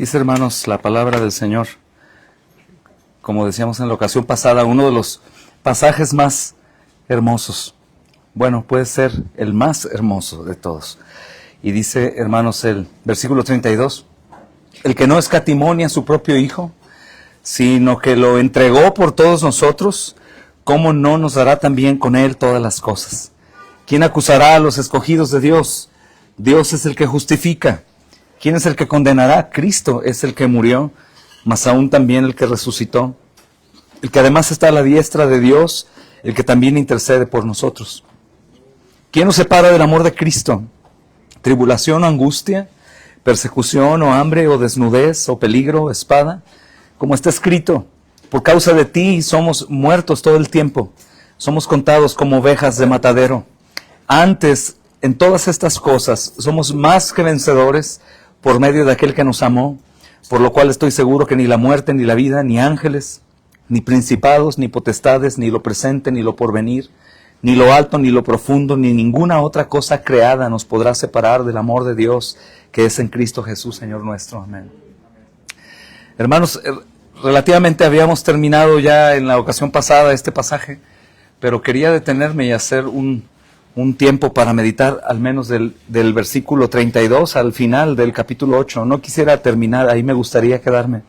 Dice, hermanos, la palabra del Señor, como decíamos en la ocasión pasada, uno de los pasajes más hermosos. Bueno, puede ser el más hermoso de todos. Y dice, hermanos, el versículo 32, el que no escatimó ni a su propio Hijo, sino que lo entregó por todos nosotros, ¿cómo no nos dará también con Él todas las cosas? ¿Quién acusará a los escogidos de Dios? Dios es el que justifica. ¿Quién es el que condenará? Cristo es el que murió, mas aún también el que resucitó, el que además está a la diestra de Dios, el que también intercede por nosotros. ¿Quién nos separa del amor de Cristo? ¿Tribulación o angustia? ¿Persecución o hambre o desnudez o peligro o espada? Como está escrito, por causa de ti somos muertos todo el tiempo, somos contados como ovejas de matadero. Antes, en todas estas cosas, somos más que vencedores por medio de aquel que nos amó, por lo cual estoy seguro que ni la muerte, ni la vida, ni ángeles, ni principados, ni potestades, ni lo presente, ni lo porvenir, ni lo alto, ni lo profundo, ni ninguna otra cosa creada nos podrá separar del amor de Dios que es en Cristo Jesús, Señor nuestro. Amén. Hermanos, relativamente habíamos terminado ya en la ocasión pasada este pasaje, pero quería detenerme y hacer un tiempo para meditar al menos del versículo 32 al final del capítulo 8. No quisiera terminar, ahí me gustaría quedarme.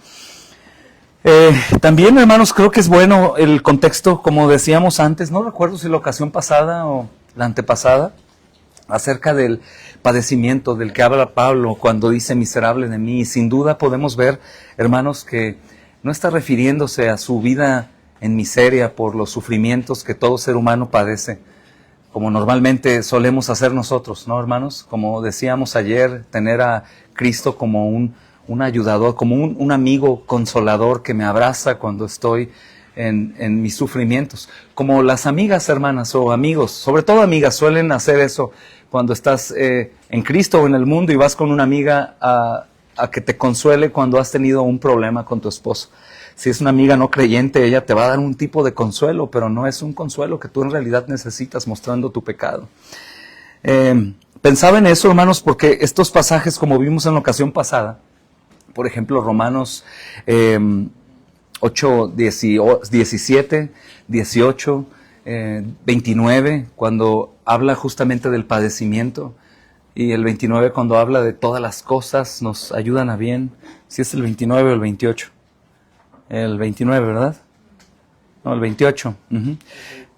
También, hermanos, creo que es bueno el contexto, como decíamos antes, no recuerdo si la ocasión pasada o la antepasada, acerca del padecimiento del que habla Pablo cuando dice miserable de mí. Y sin duda podemos ver, hermanos, que no está refiriéndose a su vida en miseria por los sufrimientos que todo ser humano padece, como normalmente solemos hacer nosotros, ¿no, hermanos? Como decíamos ayer, tener a Cristo como un ayudador, como un amigo consolador que me abraza cuando estoy en mis sufrimientos. Como las amigas, hermanas, o amigos, sobre todo amigas, suelen hacer eso cuando estás en Cristo o en el mundo y vas con una amiga a que te consuele cuando has tenido un problema con tu esposo. Si es una amiga no creyente, ella te va a dar un tipo de consuelo, pero no es un consuelo que tú en realidad necesitas mostrando tu pecado. Pensaba en eso, hermanos, porque estos pasajes, como vimos en la ocasión pasada, por ejemplo, Romanos 8, 17, 18, 29, cuando habla justamente del padecimiento, y el 29 cuando habla de todas las cosas nos ayudan a bien. Si es el 29 o el 28. El 29, ¿verdad? No, el 28.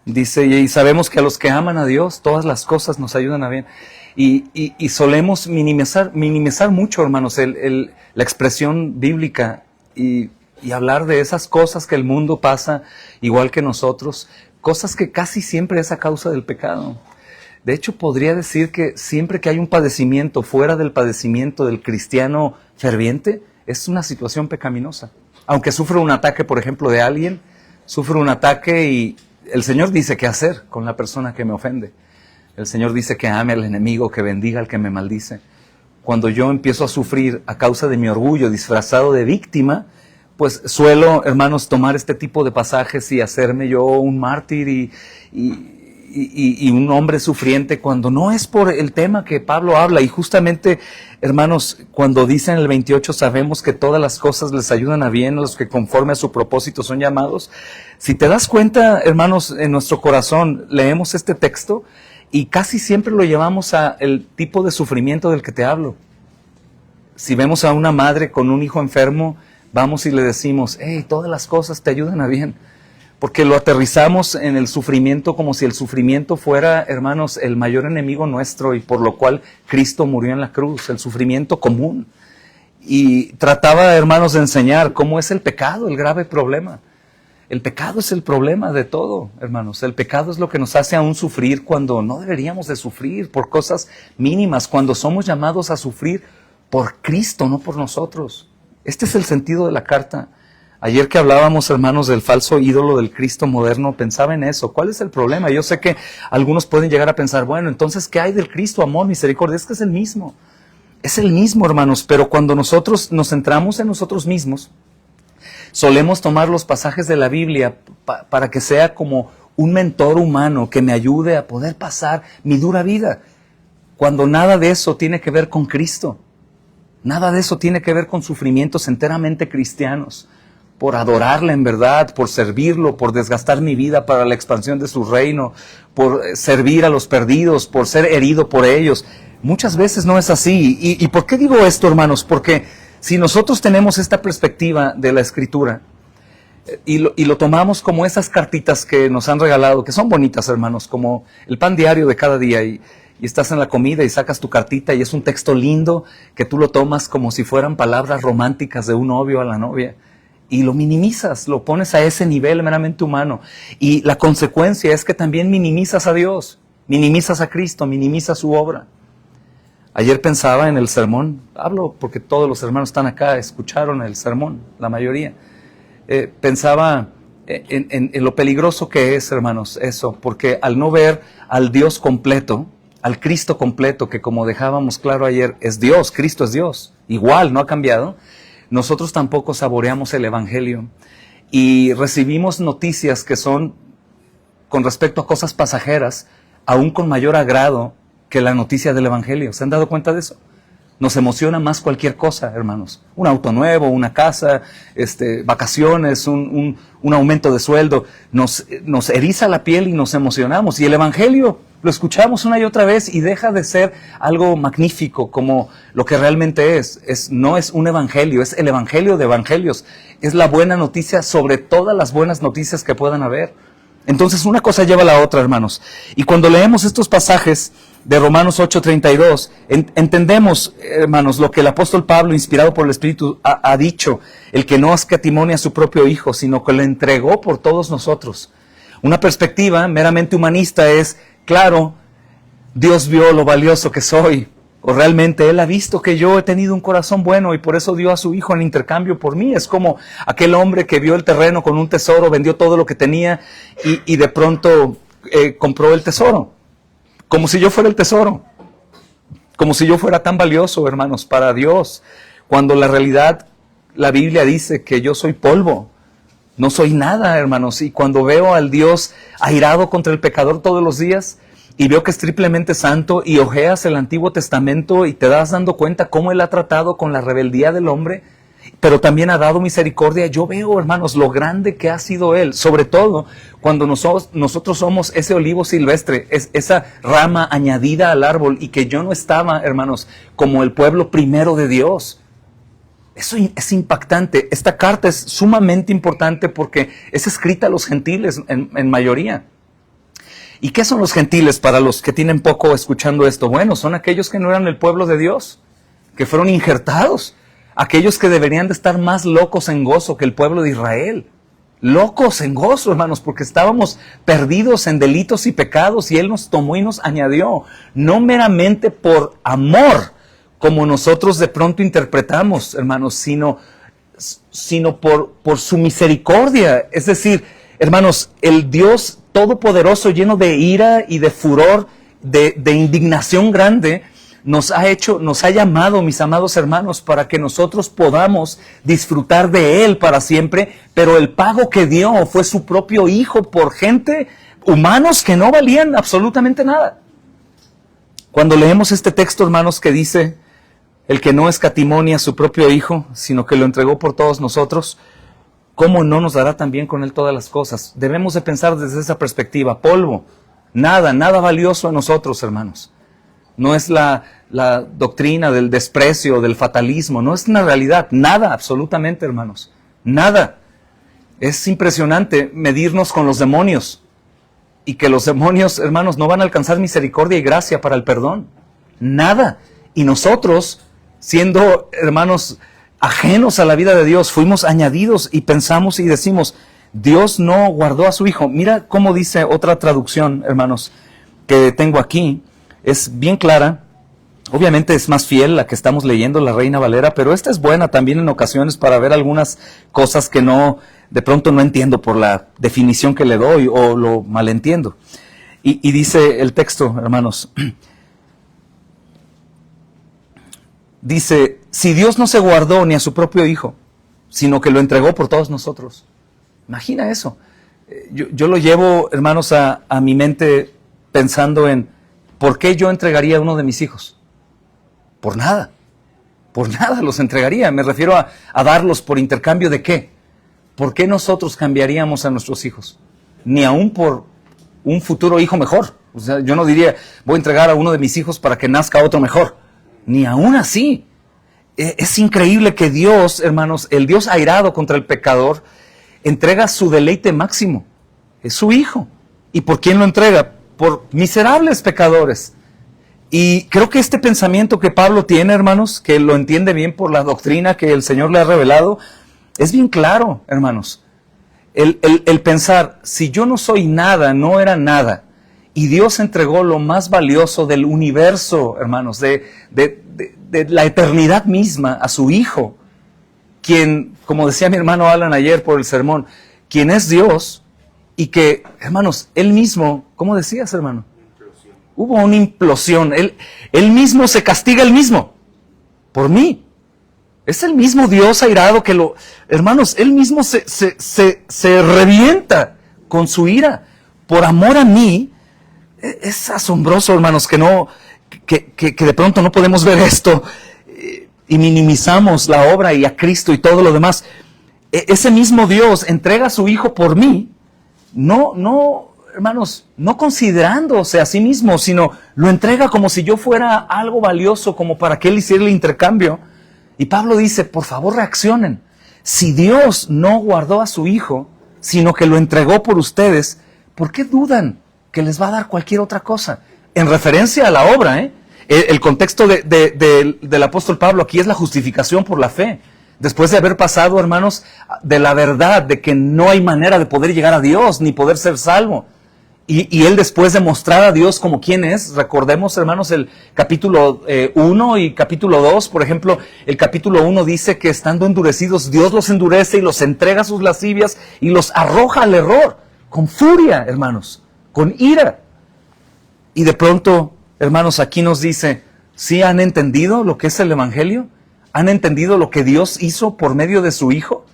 Dice, y sabemos que a los que aman a Dios, todas las cosas nos ayudan a bien. Y solemos minimizar mucho, hermanos, la expresión bíblica y hablar de esas cosas que el mundo pasa igual que nosotros, cosas que casi siempre es a causa del pecado. De hecho, podría decir que siempre que hay un padecimiento fuera del padecimiento del cristiano ferviente, es una situación pecaminosa. Aunque sufre un ataque, por ejemplo, de alguien, sufre un ataque y el Señor dice qué hacer con la persona que me ofende. El Señor dice que ame al enemigo, que bendiga al que me maldice. Cuando yo empiezo a sufrir a causa de mi orgullo disfrazado de víctima, pues suelo, hermanos, tomar este tipo de pasajes y hacerme yo un mártir y un hombre sufriente cuando no es por el tema que Pablo habla. Y justamente, hermanos, cuando dice en el 28, sabemos que todas las cosas les ayudan a bien a los que conforme a su propósito son llamados. Si te das cuenta, hermanos, en nuestro corazón leemos este texto y casi siempre lo llevamos a el tipo de sufrimiento del que te hablo. Si vemos a una madre con un hijo enfermo, vamos y le decimos, hey, todas las cosas te ayudan a bien. Porque lo aterrizamos en el sufrimiento como si el sufrimiento fuera, hermanos, el mayor enemigo nuestro y por lo cual Cristo murió en la cruz, el sufrimiento común. Y trataba, hermanos, de enseñar cómo es el pecado, el grave problema. El pecado es el problema de todo, hermanos. El pecado es lo que nos hace aún sufrir cuando no deberíamos de sufrir por cosas mínimas, cuando somos llamados a sufrir por Cristo, no por nosotros. Este es el sentido de la carta. Ayer que hablábamos, hermanos, del falso ídolo del Cristo moderno, pensaba en eso. ¿Cuál es el problema? Yo sé que algunos pueden llegar a pensar, bueno, entonces, ¿qué hay del Cristo, amor, misericordia? Es que es el mismo. Es el mismo, hermanos, pero cuando nosotros nos centramos en nosotros mismos, solemos tomar los pasajes de la Biblia para que sea como un mentor humano que me ayude a poder pasar mi dura vida, cuando nada de eso tiene que ver con Cristo. Nada de eso tiene que ver con sufrimientos enteramente cristianos. Por adorarle en verdad, por servirlo, por desgastar mi vida para la expansión de su reino, por servir a los perdidos, por ser herido por ellos. Muchas veces no es así. ¿Y por qué digo esto, hermanos? Porque si nosotros tenemos esta perspectiva de la Escritura y lo tomamos como esas cartitas que nos han regalado, que son bonitas, hermanos, como el pan diario de cada día, y estás en la comida y sacas tu cartita y es un texto lindo que tú lo tomas como si fueran palabras románticas de un novio a la novia. Y lo minimizas, lo pones a ese nivel meramente humano. Y la consecuencia es que también minimizas a Dios, minimizas a Cristo, minimizas su obra. Ayer pensaba en el sermón, hablo porque todos los hermanos están acá, escucharon el sermón, la mayoría. Pensaba en lo peligroso que es, hermanos, eso, porque al no ver al Dios completo, al Cristo completo, que como dejábamos claro ayer, es Dios, Cristo es Dios, igual, no ha cambiado, nosotros tampoco saboreamos el Evangelio y recibimos noticias que son, con respecto a cosas pasajeras, aún con mayor agrado que la noticia del Evangelio. ¿Se han dado cuenta de eso? Nos emociona más cualquier cosa, hermanos. Un auto nuevo, una casa, vacaciones, un aumento de sueldo. Nos eriza la piel y nos emocionamos. Y el Evangelio lo escuchamos una y otra vez y deja de ser algo magnífico como lo que realmente es. No es un evangelio, es el evangelio de evangelios. Es la buena noticia sobre todas las buenas noticias que puedan haber. Entonces una cosa lleva a la otra, hermanos. Y cuando leemos estos pasajes de Romanos 8:32, entendemos, hermanos, lo que el apóstol Pablo, inspirado por el Espíritu, ha dicho. El que no escatimó a su propio Hijo, sino que lo entregó por todos nosotros. Una perspectiva meramente humanista es, claro, Dios vio lo valioso que soy, o realmente Él ha visto que yo he tenido un corazón bueno y por eso dio a su Hijo en intercambio por mí. Es como aquel hombre que vio el terreno con un tesoro, vendió todo lo que tenía y de pronto compró el tesoro. Como si yo fuera el tesoro, como si yo fuera tan valioso, hermanos, para Dios, cuando la realidad, la Biblia dice que yo soy polvo. No soy nada, hermanos, y cuando veo al Dios airado contra el pecador todos los días y veo que es triplemente santo y hojeas el Antiguo Testamento y te das dando cuenta cómo Él ha tratado con la rebeldía del hombre, pero también ha dado misericordia, yo veo, hermanos, lo grande que ha sido Él, sobre todo cuando nosotros somos ese olivo silvestre, esa rama añadida al árbol y que yo no estaba, hermanos, como el pueblo primero de Dios. Eso es impactante. Esta carta es sumamente importante porque es escrita a los gentiles en mayoría. ¿Y qué son los gentiles para los que tienen poco escuchando esto? Bueno, son aquellos que no eran el pueblo de Dios, que fueron injertados, aquellos que deberían de estar más locos en gozo que el pueblo de Israel. Locos en gozo, hermanos, porque estábamos perdidos en delitos y pecados y Él nos tomó y nos añadió, no meramente por amor, como nosotros de pronto interpretamos, hermanos, sino por su misericordia. Es decir, hermanos, el Dios todopoderoso, lleno de ira y de furor, de indignación grande, nos ha llamado, mis amados hermanos, para que nosotros podamos disfrutar de Él para siempre, pero el pago que dio fue su propio Hijo por gente, humanos que no valían absolutamente nada. Cuando leemos este texto, hermanos, que dice, el que no escatimó a su propio Hijo, sino que lo entregó por todos nosotros, ¿cómo no nos dará también con Él todas las cosas? Debemos de pensar desde esa perspectiva. Polvo, nada valioso a nosotros, hermanos. No es la doctrina del desprecio, del fatalismo, no es una realidad, nada, absolutamente, hermanos, nada. Es impresionante medirnos con los demonios y que los demonios, hermanos, no van a alcanzar misericordia y gracia para el perdón, nada. Y nosotros, siendo, hermanos, ajenos a la vida de Dios, fuimos añadidos y pensamos y decimos, Dios no guardó a su Hijo. Mira cómo dice otra traducción, hermanos, que tengo aquí. Es bien clara, obviamente es más fiel la que estamos leyendo, la Reina Valera, pero esta es buena también en ocasiones para ver algunas cosas que de pronto no entiendo por la definición que le doy o lo malentiendo. Y dice el texto, hermanos, dice, si Dios no se guardó ni a su propio Hijo, sino que lo entregó por todos nosotros. Imagina eso. Yo lo llevo, hermanos, a mi mente pensando en, ¿por qué yo entregaría a uno de mis hijos? Por nada. por nada los entregaría. Me refiero a darlos por intercambio de ¿qué? ¿Por qué nosotros cambiaríamos a nuestros hijos? Ni aún por un futuro hijo mejor. O sea, yo no diría, voy a entregar a uno de mis hijos para que nazca otro mejor. Ni aún así. Es increíble que Dios, hermanos, el Dios airado contra el pecador, entrega su deleite máximo. Es su hijo. ¿Y por quién lo entrega? Por miserables pecadores. Y creo que este pensamiento que Pablo tiene, hermanos, que lo entiende bien por la doctrina que el Señor le ha revelado, es bien claro, hermanos. El pensar, si yo no soy nada, no era nada, y Dios entregó lo más valioso del universo, hermanos, de la eternidad misma a su Hijo, quien, como decía mi hermano Alan ayer por el sermón, quien es Dios, y que, hermanos, Él mismo, ¿cómo decías, hermano? Hubo una implosión. Él mismo se castiga Él mismo, por mí. Es el mismo Dios airado que hermanos, Él mismo se revienta con su ira por amor a mí. Es asombroso, hermanos, que de pronto no podemos ver esto y minimizamos la obra y a Cristo y todo lo demás. Ese mismo Dios entrega a su Hijo por mí, no, hermanos, no considerándose a sí mismo, sino lo entrega como si yo fuera algo valioso, como para que Él hiciera el intercambio. Y Pablo dice, por favor reaccionen. Si Dios no guardó a su Hijo, sino que lo entregó por ustedes, ¿por qué dudan que les va a dar cualquier otra cosa? En referencia a la obra, el contexto del apóstol Pablo aquí es la justificación por la fe. Después de haber pasado, hermanos, de la verdad de que no hay manera de poder llegar a Dios, ni poder ser salvo. Y él después de mostrar a Dios como quién es, recordemos, hermanos, el capítulo 1 y capítulo 2, por ejemplo, el capítulo 1 dice que estando endurecidos, Dios los endurece y los entrega a sus lascivias y los arroja al error, con furia, hermanos, con ira. Y de pronto, hermanos, aquí nos dice, ¿sí han entendido lo que es el Evangelio? ¿Han entendido lo que Dios hizo por medio de su Hijo?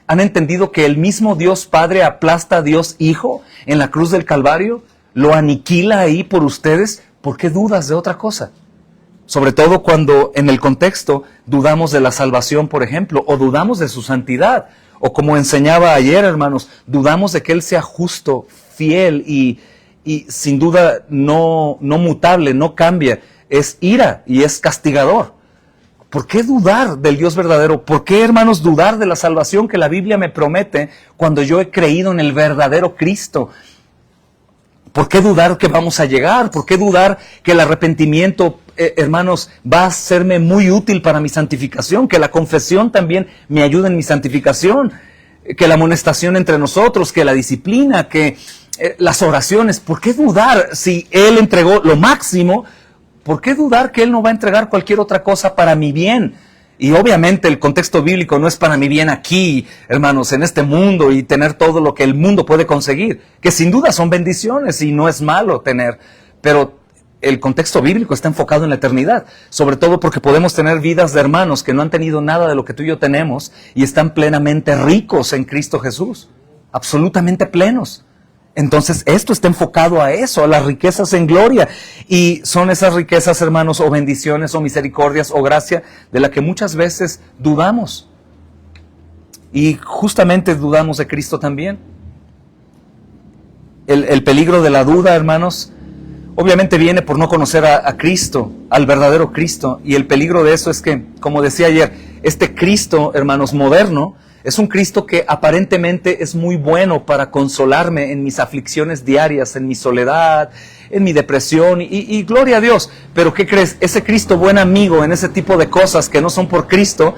¿Han entendido que el mismo Dios Padre aplasta a Dios Hijo en la cruz del Calvario? ¿Lo aniquila ahí por ustedes? ¿Por qué dudas de otra cosa? Sobre todo cuando en el contexto dudamos de la salvación, por ejemplo, o dudamos de su santidad. O como enseñaba ayer, hermanos, dudamos de que Él sea justo, fiel y sin duda no mutable, no cambia. Es ira y es castigador. ¿Por qué dudar del Dios verdadero? ¿Por qué, hermanos, dudar de la salvación que la Biblia me promete cuando yo he creído en el verdadero Cristo? ¿Por qué dudar que vamos a llegar? ¿Por qué dudar que el arrepentimiento, hermanos, va a serme muy útil para mi santificación? Que la confesión también me ayude en mi santificación. Que la amonestación entre nosotros, que la disciplina, que las oraciones. ¿Por qué dudar si Él entregó lo máximo? ¿Por qué dudar que Él no va a entregar cualquier otra cosa para mi bien? Y obviamente el contexto bíblico no es para mi bien aquí, hermanos, en este mundo y tener todo lo que el mundo puede conseguir, que sin duda son bendiciones y no es malo tener, pero el contexto bíblico está enfocado en la eternidad, sobre todo porque podemos tener vidas de hermanos que no han tenido nada de lo que tú y yo tenemos y están plenamente ricos en Cristo Jesús, absolutamente plenos. Entonces, esto está enfocado a eso, a las riquezas en gloria. Y son esas riquezas, hermanos, o bendiciones, o misericordias, o gracia, de la que muchas veces dudamos. Y justamente dudamos de Cristo también. El peligro de la duda, hermanos, obviamente viene por no conocer a Cristo, al verdadero Cristo. Y el peligro de eso es que, como decía ayer, este Cristo, hermanos, moderno, es un Cristo que aparentemente es muy bueno para consolarme en mis aflicciones diarias, en mi soledad, en mi depresión y gloria a Dios. Pero ¿qué crees? Ese Cristo buen amigo en ese tipo de cosas que no son por Cristo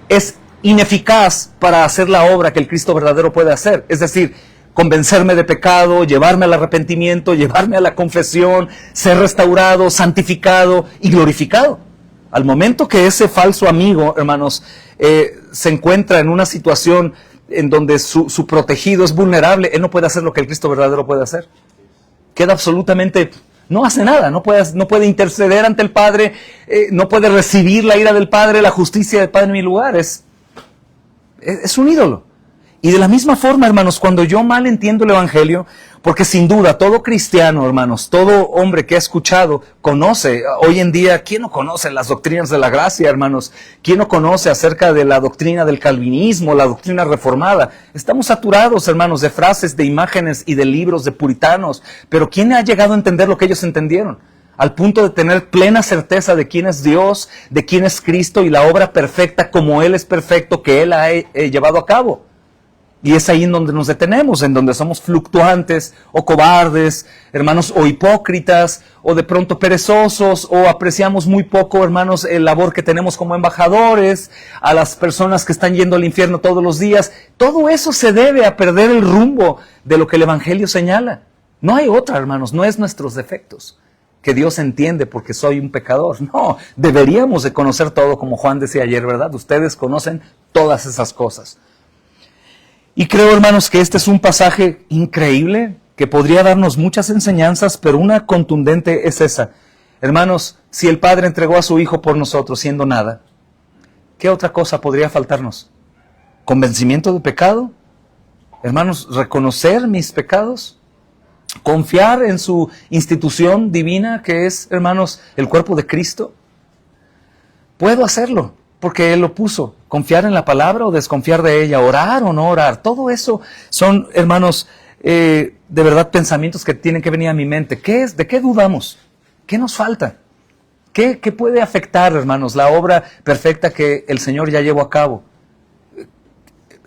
es ineficaz para hacer la obra que el Cristo verdadero puede hacer. Es decir, convencerme de pecado, llevarme al arrepentimiento, llevarme a la confesión, ser restaurado, santificado y glorificado. Al momento que ese falso amigo, hermanos, se encuentra en una situación en donde su protegido es vulnerable, él no puede hacer lo que el Cristo verdadero puede hacer. Queda absolutamente, no hace nada, no puede interceder ante el Padre, no puede recibir la ira del Padre, la justicia del Padre en mi lugar. Es un ídolo. Y de la misma forma, hermanos, cuando yo mal entiendo el Evangelio, porque sin duda todo cristiano, hermanos, todo hombre que ha escuchado, conoce, hoy en día, ¿quién no conoce las doctrinas de la gracia, hermanos? ¿Quién no conoce acerca de la doctrina del calvinismo, la doctrina reformada? Estamos saturados, hermanos, de frases, de imágenes y de libros de puritanos, pero ¿quién ha llegado a entender lo que ellos entendieron? Al punto de tener plena certeza de quién es Dios, de quién es Cristo y la obra perfecta como Él es perfecto que Él ha llevado a cabo. Y es ahí en donde nos detenemos, en donde somos fluctuantes o cobardes, hermanos, o hipócritas, o de pronto perezosos, o apreciamos muy poco, hermanos, el labor que tenemos como embajadores, a las personas que están yendo al infierno todos los días. Todo eso se debe a perder el rumbo de lo que el Evangelio señala. No hay otra, hermanos, no es nuestros defectos, que Dios entiende porque soy un pecador. No, deberíamos de conocer todo, como Juan decía ayer, ¿verdad? Ustedes conocen todas esas cosas. Y creo, hermanos, que este es un pasaje increíble que podría darnos muchas enseñanzas, pero una contundente es esa. Hermanos, si el Padre entregó a su Hijo por nosotros siendo nada, ¿qué otra cosa podría faltarnos? ¿Convencimiento de pecado? Hermanos, ¿reconocer mis pecados? ¿Confiar en su institución divina que es, hermanos, el cuerpo de Cristo? Puedo hacerlo, porque Él lo puso. Confiar en la palabra o desconfiar de ella, orar o no orar, todo eso son, hermanos, de verdad pensamientos que tienen que venir a mi mente. ¿De qué dudamos? ¿Qué nos falta? ¿Qué puede afectar, hermanos, la obra perfecta que el Señor ya llevó a cabo?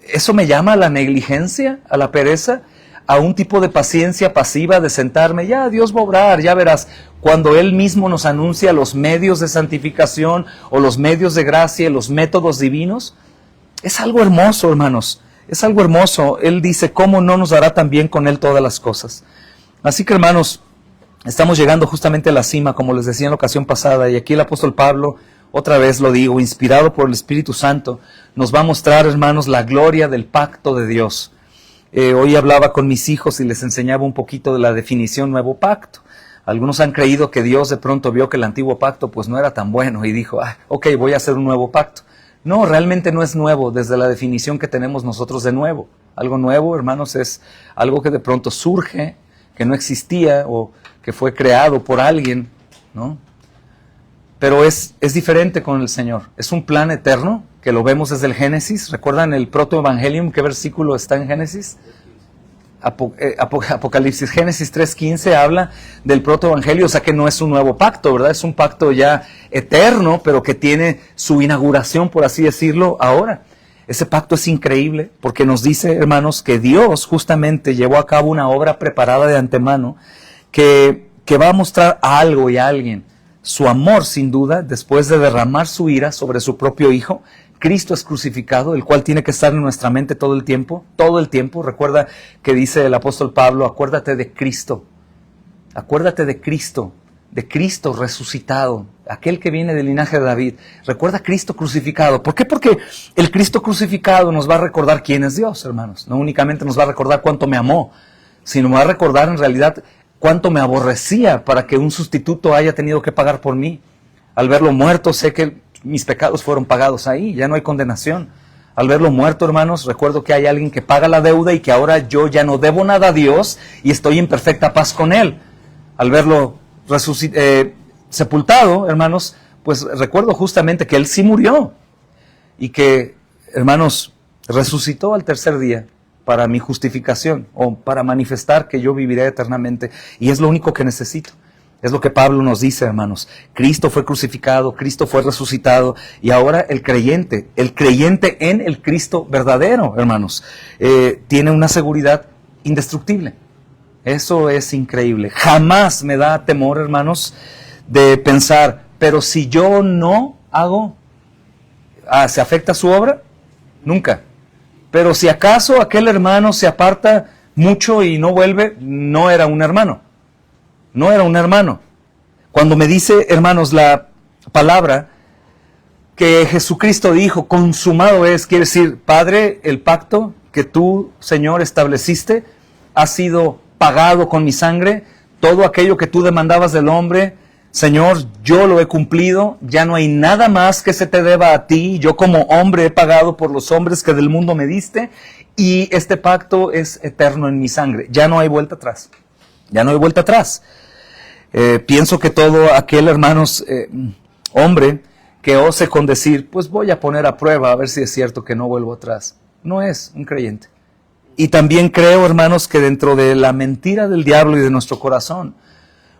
¿Eso me llama a la negligencia, a la pereza? ¿A un tipo de paciencia pasiva de sentarme? Ya, Dios va a obrar, ya verás. Cuando Él mismo nos anuncia los medios de santificación o los medios de gracia, los métodos divinos, es algo hermoso, hermanos. Es algo hermoso. Él dice, ¿cómo no nos dará también con Él todas las cosas? Así que, hermanos, estamos llegando justamente a la cima, como les decía en la ocasión pasada, y aquí el apóstol Pablo, otra vez lo digo, inspirado por el Espíritu Santo, nos va a mostrar, hermanos, la gloria del pacto de Dios. Hoy hablaba con mis hijos y les enseñaba un poquito de la definición nuevo pacto. Algunos han creído que Dios de pronto vio que el antiguo pacto pues no era tan bueno y dijo, ok, voy a hacer un nuevo pacto. No, realmente no es nuevo desde la definición que tenemos nosotros de nuevo. Algo nuevo, hermanos, es algo que de pronto surge, que no existía o que fue creado por alguien, ¿no? Pero es diferente con el Señor. Es un plan eterno que lo vemos desde el Génesis. ¿Recuerdan el protoevangelium? ¿Qué versículo está en Génesis? Apocalipsis, Génesis 3:15 habla del protoevangelio, o sea que no es un nuevo pacto, ¿verdad? Es un pacto ya eterno, pero que tiene su inauguración, por así decirlo, ahora. Ese pacto es increíble porque nos dice, hermanos, que Dios justamente llevó a cabo una obra preparada de antemano que va a mostrar a algo y a alguien su amor, sin duda, después de derramar su ira sobre su propio Hijo. Cristo es crucificado, el cual tiene que estar en nuestra mente todo el tiempo. Recuerda que dice el apóstol Pablo, acuérdate de Cristo resucitado, aquel que viene del linaje de David. Recuerda a Cristo crucificado. ¿Por qué? Porque el Cristo crucificado nos va a recordar quién es Dios, hermanos. No únicamente nos va a recordar cuánto me amó, sino me va a recordar en realidad cuánto me aborrecía para que un sustituto haya tenido que pagar por mí. Al verlo muerto, sé que mis pecados fueron pagados ahí, ya no hay condenación. Al verlo muerto, hermanos, recuerdo que hay alguien que paga la deuda y que ahora yo ya no debo nada a Dios y estoy en perfecta paz con Él. Al verlo sepultado, hermanos, pues recuerdo justamente que Él sí murió y que, hermanos, resucitó al tercer día para mi justificación o para manifestar que yo viviré eternamente, y es lo único que necesito. Es lo que Pablo nos dice, hermanos. Cristo fue crucificado, Cristo fue resucitado, y ahora el creyente en el Cristo verdadero, hermanos, tiene una seguridad indestructible. Eso es increíble. Jamás me da temor, hermanos, de pensar, pero si yo no hago, ¿se afecta su obra? Nunca. Pero si acaso aquel hermano se aparta mucho y no vuelve, no era un hermano. No era un hermano. Cuando me dice, hermanos, la palabra que Jesucristo dijo, consumado es, quiere decir, Padre, el pacto que tú, Señor, estableciste, ha sido pagado con mi sangre. Todo aquello que tú demandabas del hombre, Señor, yo lo he cumplido, ya no hay nada más que se te deba a ti, yo como hombre he pagado por los hombres que del mundo me diste, y este pacto es eterno en mi sangre, ya no hay vuelta atrás, ya no hay vuelta atrás. Pienso que todo aquel, hermanos, hombre que ose con decir, pues voy a poner a prueba a ver si es cierto que no vuelvo atrás, no es un creyente. Y también creo, hermanos, que dentro de la mentira del diablo y de nuestro corazón,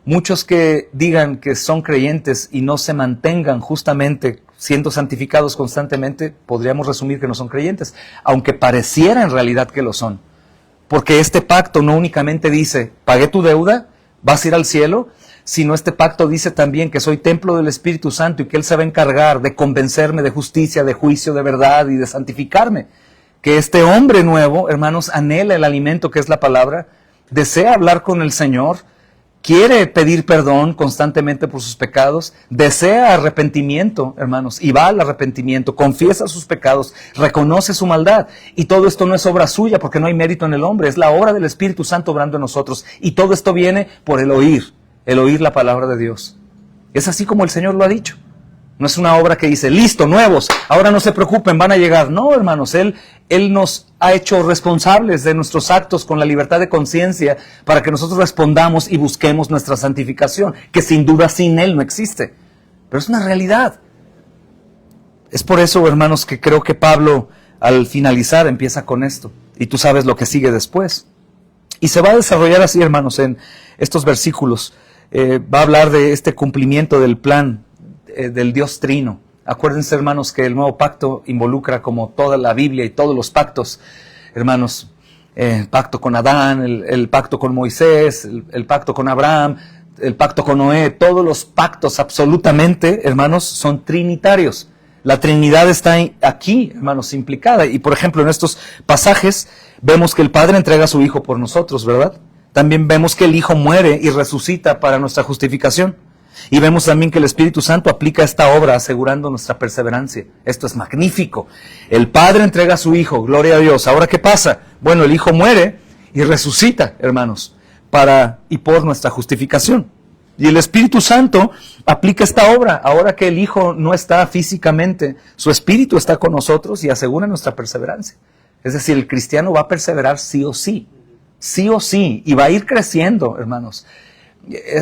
muchos que digan que son creyentes y no se mantengan justamente siendo santificados constantemente, podríamos resumir que no son creyentes, aunque pareciera en realidad que lo son. Porque este pacto no únicamente dice, pagué tu deuda, vas a ir al cielo, sino este pacto dice también que soy templo del Espíritu Santo y que Él se va a encargar de convencerme de justicia, de juicio, de verdad y de santificarme. Que este hombre nuevo, hermanos, anhela el alimento que es la palabra, desea hablar con el Señor, quiere pedir perdón constantemente por sus pecados, desea arrepentimiento, hermanos, y va al arrepentimiento, confiesa sus pecados, reconoce su maldad. Y todo esto no es obra suya porque no hay mérito en el hombre, es la obra del Espíritu Santo obrando en nosotros. Y todo esto viene por el oír la palabra de Dios. Es así como el Señor lo ha dicho. No es una obra que dice, listo, nuevos, ahora no se preocupen, van a llegar. No, hermanos, Él nos ha hecho responsables de nuestros actos con la libertad de conciencia para que nosotros respondamos y busquemos nuestra santificación, que sin duda sin Él no existe. Pero es una realidad. Es por eso, hermanos, que creo que Pablo, al finalizar, empieza con esto. Y tú sabes lo que sigue después. Y se va a desarrollar así, hermanos, en estos versículos. Va a hablar de este cumplimiento del plan del Dios Trino. Acuérdense, hermanos, que el nuevo pacto involucra, como toda la Biblia y todos los pactos, hermanos, el pacto con Adán, el pacto con Moisés, el pacto con Abraham, el pacto con Noé, todos los pactos absolutamente, hermanos, son trinitarios. La Trinidad está aquí, hermanos, implicada. Y por ejemplo, en estos pasajes vemos que el Padre entrega a su Hijo por nosotros, ¿verdad? También vemos que el Hijo muere y resucita para nuestra justificación. Y vemos también que el Espíritu Santo aplica esta obra asegurando nuestra perseverancia. Esto es magnífico. El Padre entrega a su Hijo, gloria a Dios. ¿Ahora qué pasa? Bueno, el Hijo muere y resucita, hermanos, para y por nuestra justificación. Y el Espíritu Santo aplica esta obra. Ahora que el Hijo no está físicamente, su Espíritu está con nosotros y asegura nuestra perseverancia. Es decir, el cristiano va a perseverar sí o sí. Sí o sí. Y va a ir creciendo, hermanos.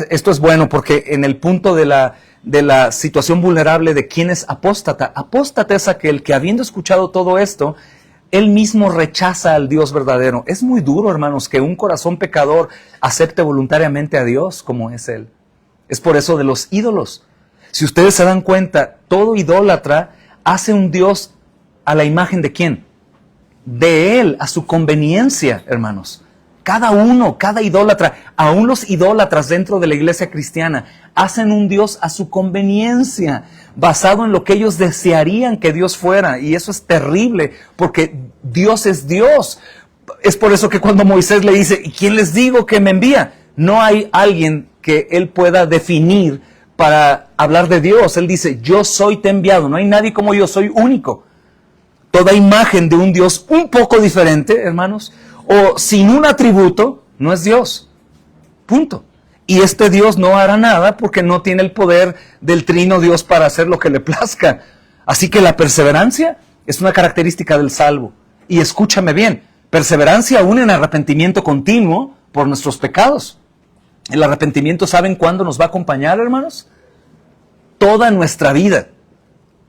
Esto es bueno porque en el punto de la situación vulnerable de quién es apóstata, apóstata es aquel que habiendo escuchado todo esto, él mismo rechaza al Dios verdadero. Es muy duro, hermanos, que un corazón pecador acepte voluntariamente a Dios como es Él. Es por eso de los ídolos. Si ustedes se dan cuenta, todo idólatra hace un Dios a la imagen de ¿quién? De Él, a su conveniencia, hermanos. Cada uno, cada idólatra, aún los idólatras dentro de la iglesia cristiana, hacen un Dios a su conveniencia, basado en lo que ellos desearían que Dios fuera. Y eso es terrible, porque Dios es Dios. Es por eso que cuando Moisés le dice, ¿y quién les digo que me envía? No hay alguien que él pueda definir para hablar de Dios. Él dice, yo soy te enviado, no hay nadie como yo, soy único. Toda imagen de un Dios un poco diferente, hermanos, o sin un atributo, no es Dios. Punto. Y este Dios no hará nada porque no tiene el poder del trino Dios para hacer lo que le plazca. Así que la perseverancia es una característica del salvo. Y escúchame bien, perseverancia aún en arrepentimiento continuo por nuestros pecados. El arrepentimiento, ¿saben cuándo nos va a acompañar, hermanos? Toda nuestra vida.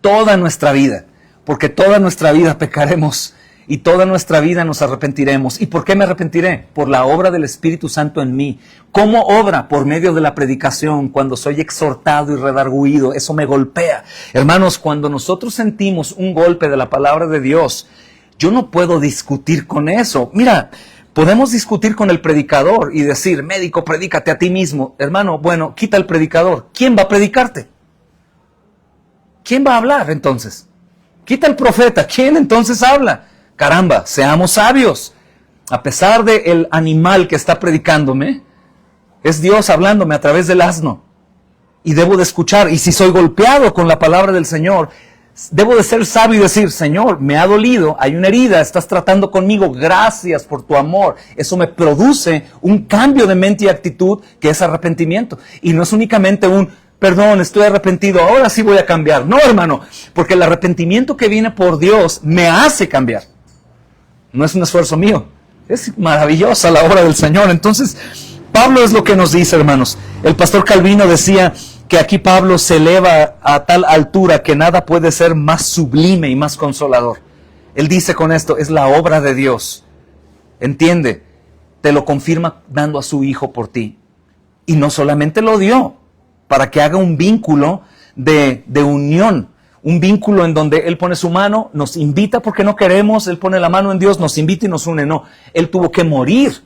Toda nuestra vida. Porque toda nuestra vida pecaremos. Y toda nuestra vida nos arrepentiremos. ¿Y por qué me arrepentiré? Por la obra del Espíritu Santo en mí. ¿Cómo obra? Por medio de la predicación, cuando soy exhortado y redarguido. Eso me golpea. Hermanos, cuando nosotros sentimos un golpe de la palabra de Dios, yo no puedo discutir con eso. Mira, podemos discutir con el predicador y decir, médico, predícate a ti mismo. Hermano, bueno, quita el predicador. ¿Quién va a predicarte? ¿Quién va a hablar entonces? Quita el profeta. ¿Quién entonces habla? Caramba, seamos sabios. A pesar del animal que está predicándome, es Dios hablándome a través del asno. Y debo de escuchar. Y si soy golpeado con la palabra del Señor, debo de ser sabio y decir, Señor, me ha dolido, hay una herida, estás tratando conmigo, gracias por tu amor. Eso me produce un cambio de mente y actitud que es arrepentimiento. Y no es únicamente un perdón, estoy arrepentido, ahora sí voy a cambiar. No, hermano, porque el arrepentimiento que viene por Dios me hace cambiar. No es un esfuerzo mío. Es maravillosa la obra del Señor. Entonces, Pablo es lo que nos dice, hermanos. El pastor Calvino decía que aquí Pablo se eleva a tal altura que nada puede ser más sublime y más consolador. Él dice con esto, es la obra de Dios. Entiende, te lo confirma dando a su Hijo por ti. Y no solamente lo dio, para que haga un vínculo de unión. Un vínculo en donde Él pone su mano, nos invita porque no queremos, Él pone la mano en Dios, nos invita y nos une. No, Él tuvo que morir,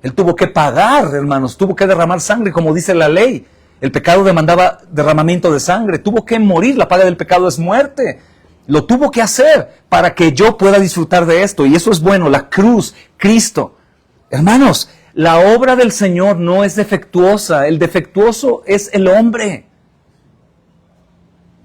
Él tuvo que pagar, hermanos, tuvo que derramar sangre, como dice la ley. El pecado demandaba derramamiento de sangre, tuvo que morir, la paga del pecado es muerte. Lo tuvo que hacer para que yo pueda disfrutar de esto. Y eso es bueno, la cruz, Cristo. Hermanos, la obra del Señor no es defectuosa, el defectuoso es el hombre.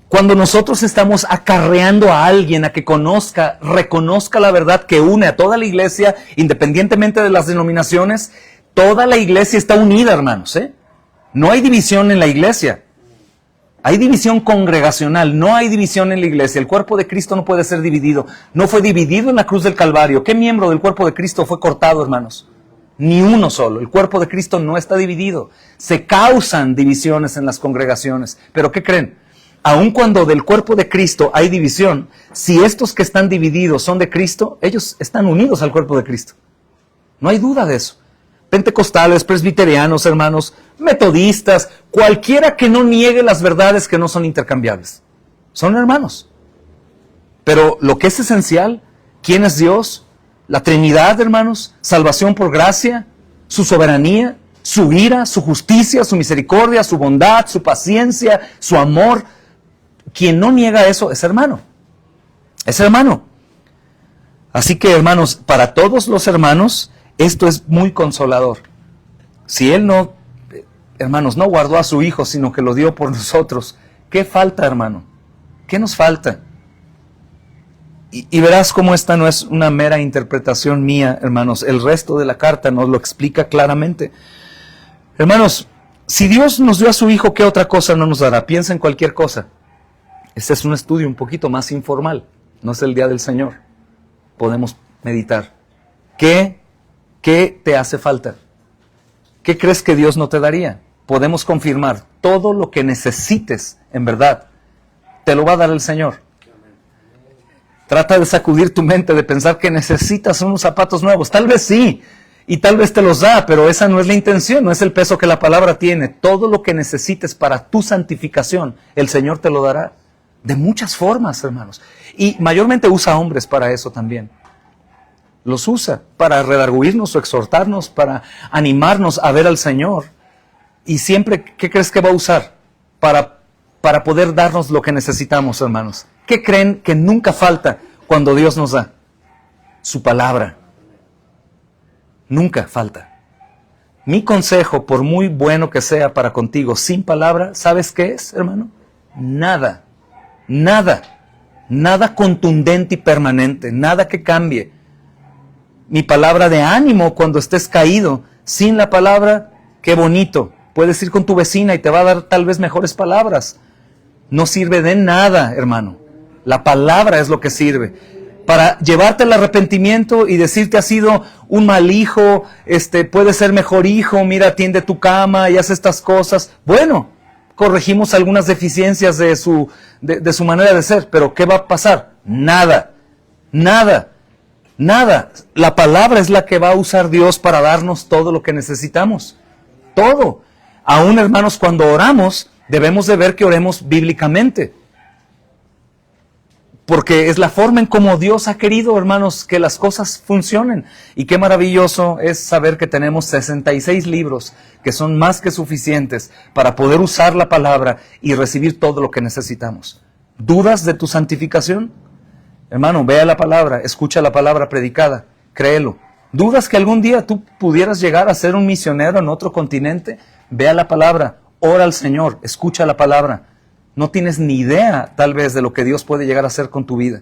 Cuando nosotros estamos acarreando a alguien a que conozca, reconozca la verdad que une a toda la iglesia, independientemente de las denominaciones, toda la iglesia está unida, hermanos, ¿eh? No hay división en la iglesia. Hay división congregacional, no hay división en la iglesia. El cuerpo de Cristo no puede ser dividido. No fue dividido en la cruz del Calvario. ¿Qué miembro del cuerpo de Cristo fue cortado, hermanos? Ni uno solo. El cuerpo de Cristo no está dividido. Se causan divisiones en las congregaciones. ¿Pero qué creen? Aun cuando del cuerpo de Cristo hay división, si estos que están divididos son de Cristo, ellos están unidos al cuerpo de Cristo. No hay duda de eso. Pentecostales, presbiterianos, hermanos, metodistas, cualquiera que no niegue las verdades que no son intercambiables. Son hermanos. Pero lo que es esencial, ¿quién es Dios? La Trinidad, hermanos, salvación por gracia, su soberanía, su ira, su justicia, su misericordia, su bondad, su paciencia, su amor. Quien no niega eso es hermano. Es hermano. Así que, hermanos, para todos los hermanos, esto es muy consolador. Si Él no, hermanos, no guardó a su Hijo, sino que lo dio por nosotros, ¿qué falta, hermano? ¿Qué nos falta? Y verás cómo esta no es una mera interpretación mía, hermanos. El resto de la carta nos lo explica claramente. Hermanos, si Dios nos dio a su Hijo, ¿qué otra cosa no nos dará? Piensa en cualquier cosa. Este es un estudio un poquito más informal. No es el día del Señor. Podemos meditar. ¿Qué te hace falta? ¿Qué crees que Dios no te daría? Podemos confirmar, todo lo que necesites, en verdad, te lo va a dar el Señor. Trata de sacudir tu mente, de pensar que necesitas unos zapatos nuevos. Tal vez sí, y tal vez te los da, pero esa no es la intención, no es el peso que la palabra tiene. Todo lo que necesites para tu santificación, el Señor te lo dará. De muchas formas, hermanos. Y mayormente usa hombres para eso también. Los usa para redarguirnos o exhortarnos, para animarnos a ver al Señor. Y siempre, ¿qué crees que va a usar? Para poder darnos lo que necesitamos, hermanos. ¿Qué creen que nunca falta cuando Dios nos da? Su palabra. Nunca falta. Mi consejo, por muy bueno que sea para contigo, sin palabra, ¿sabes qué es, hermano? Nada. Nada contundente y permanente, nada que cambie. Mi palabra de ánimo cuando estés caído, sin la palabra, qué bonito. Puedes ir con tu vecina y te va a dar tal vez mejores palabras. No sirve de nada, hermano. La palabra es lo que sirve. Para llevarte al arrepentimiento y decirte has sido un mal hijo, puedes ser mejor hijo, mira, atiende tu cama y haz estas cosas. Bueno, corregimos algunas deficiencias de su manera de ser, pero ¿qué va a pasar? Nada. La palabra es la que va a usar Dios para darnos todo lo que necesitamos. Todo. Aún, hermanos, cuando oramos, debemos de ver que oremos bíblicamente. Porque es la forma en cómo Dios ha querido, hermanos, que las cosas funcionen. Y qué maravilloso es saber que tenemos 66 libros que son más que suficientes para poder usar la palabra y recibir todo lo que necesitamos. ¿Dudas de tu santificación? Hermano, vea la palabra, escucha la palabra predicada, créelo. ¿Dudas que algún día tú pudieras llegar a ser un misionero en otro continente? Vea la palabra, ora al Señor, escucha la palabra. No tienes ni idea, tal vez, de lo que Dios puede llegar a hacer con tu vida.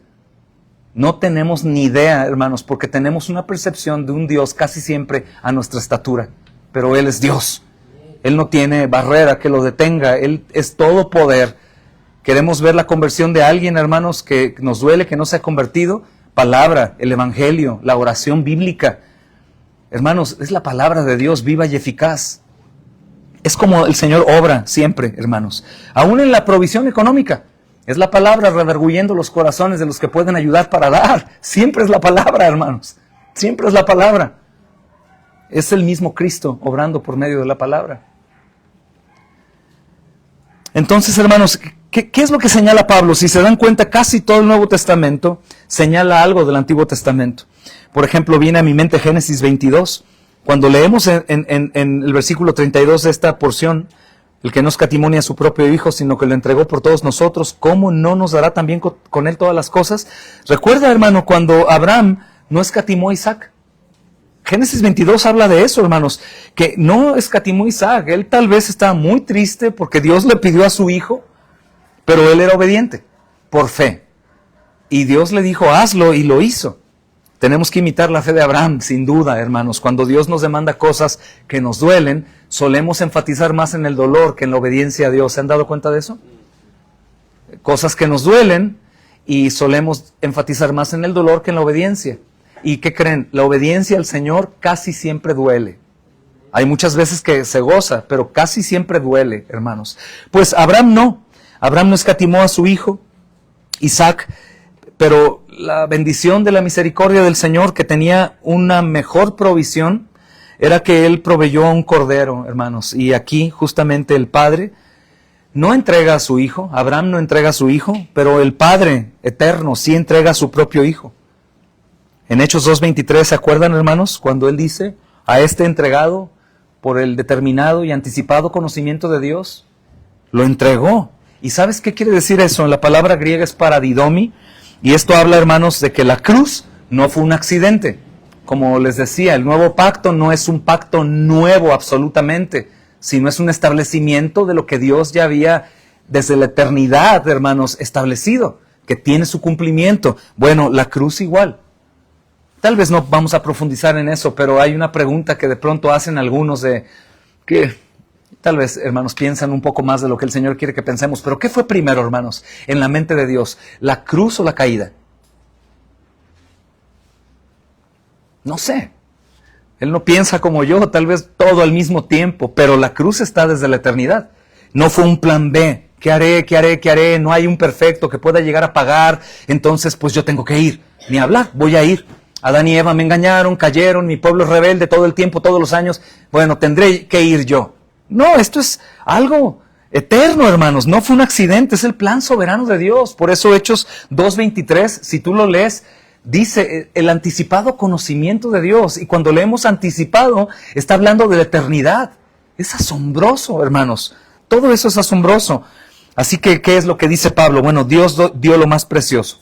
No tenemos ni idea, hermanos, porque tenemos una percepción de un Dios casi siempre a nuestra estatura. Pero Él es Dios. Él no tiene barrera que lo detenga. Él es todo poder. Queremos ver la conversión de alguien, hermanos, que nos duele, que no se ha convertido. Palabra, el evangelio, la oración bíblica. Hermanos, es la palabra de Dios viva y eficaz. Es como el Señor obra siempre, hermanos. Aún en la provisión económica. Es la palabra redarguyendo los corazones de los que pueden ayudar para dar. Siempre es la palabra, hermanos. Siempre es la palabra. Es el mismo Cristo obrando por medio de la palabra. Entonces, hermanos, ¿qué es lo que señala Pablo? Si se dan cuenta, casi todo el Nuevo Testamento señala algo del Antiguo Testamento. Por ejemplo, viene a mi mente Génesis 22. Cuando leemos en el versículo 32 de esta porción, el que no escatimó ni a su propio Hijo, sino que lo entregó por todos nosotros, ¿cómo no nos dará también con Él todas las cosas? Recuerda, hermano, cuando Abraham no escatimó a Isaac. Génesis 22 habla de eso, hermanos, que no escatimó a Isaac. Él tal vez estaba muy triste porque Dios le pidió a su hijo, pero él era obediente, por fe. Y Dios le dijo, hazlo, y lo hizo. Tenemos que imitar la fe de Abraham, sin duda, hermanos. Cuando Dios nos demanda cosas que nos duelen, solemos enfatizar más en el dolor que en la obediencia a Dios. ¿Se han dado cuenta de eso? Cosas que nos duelen y solemos enfatizar más en el dolor que en la obediencia. ¿Y qué creen? La obediencia al Señor casi siempre duele. Hay muchas veces que se goza, pero casi siempre duele, hermanos. Pues Abraham no escatimó a su hijo, Isaac, pero la bendición de la misericordia del Señor, que tenía una mejor provisión, era que Él proveyó un cordero, hermanos. Y aquí justamente el Padre no entrega a su hijo, Abraham no entrega a su hijo, pero el Padre eterno sí entrega a su propio hijo. En Hechos 2:23, ¿se acuerdan, hermanos? Cuando Él dice, a este entregado por el determinado y anticipado conocimiento de Dios, lo entregó. ¿Y sabes qué quiere decir eso? La palabra griega es paradidomi, y esto habla, hermanos, de que la cruz no fue un accidente. Como les decía, el nuevo pacto no es un pacto nuevo absolutamente, sino es un establecimiento de lo que Dios ya había desde la eternidad, hermanos, establecido, que tiene su cumplimiento. Bueno, la cruz igual. Tal vez no vamos a profundizar en eso, pero hay una pregunta que de pronto hacen algunos de que tal vez, hermanos, piensan un poco más de lo que el Señor quiere que pensemos. Pero ¿qué fue primero, hermanos, en la mente de Dios? ¿La cruz o la caída? No sé. Él no piensa como yo, tal vez todo al mismo tiempo, pero la cruz está desde la eternidad. No fue un plan B. ¿Qué haré? ¿Qué haré? ¿Qué haré? No hay un perfecto que pueda llegar a pagar, entonces pues yo tengo que ir. Ni hablar, voy a ir. Adán y Eva me engañaron, cayeron, mi pueblo es rebelde todo el tiempo, todos los años. Bueno, tendré que ir yo. No, esto es algo eterno, hermanos. No fue un accidente, es el plan soberano de Dios. Por eso Hechos 2:23, si tú lo lees, dice el anticipado conocimiento de Dios. Y cuando leemos anticipado, está hablando de la eternidad. Es asombroso, hermanos. Todo eso es asombroso. Así que, ¿qué es lo que dice Pablo? Bueno, Dios dio lo más precioso.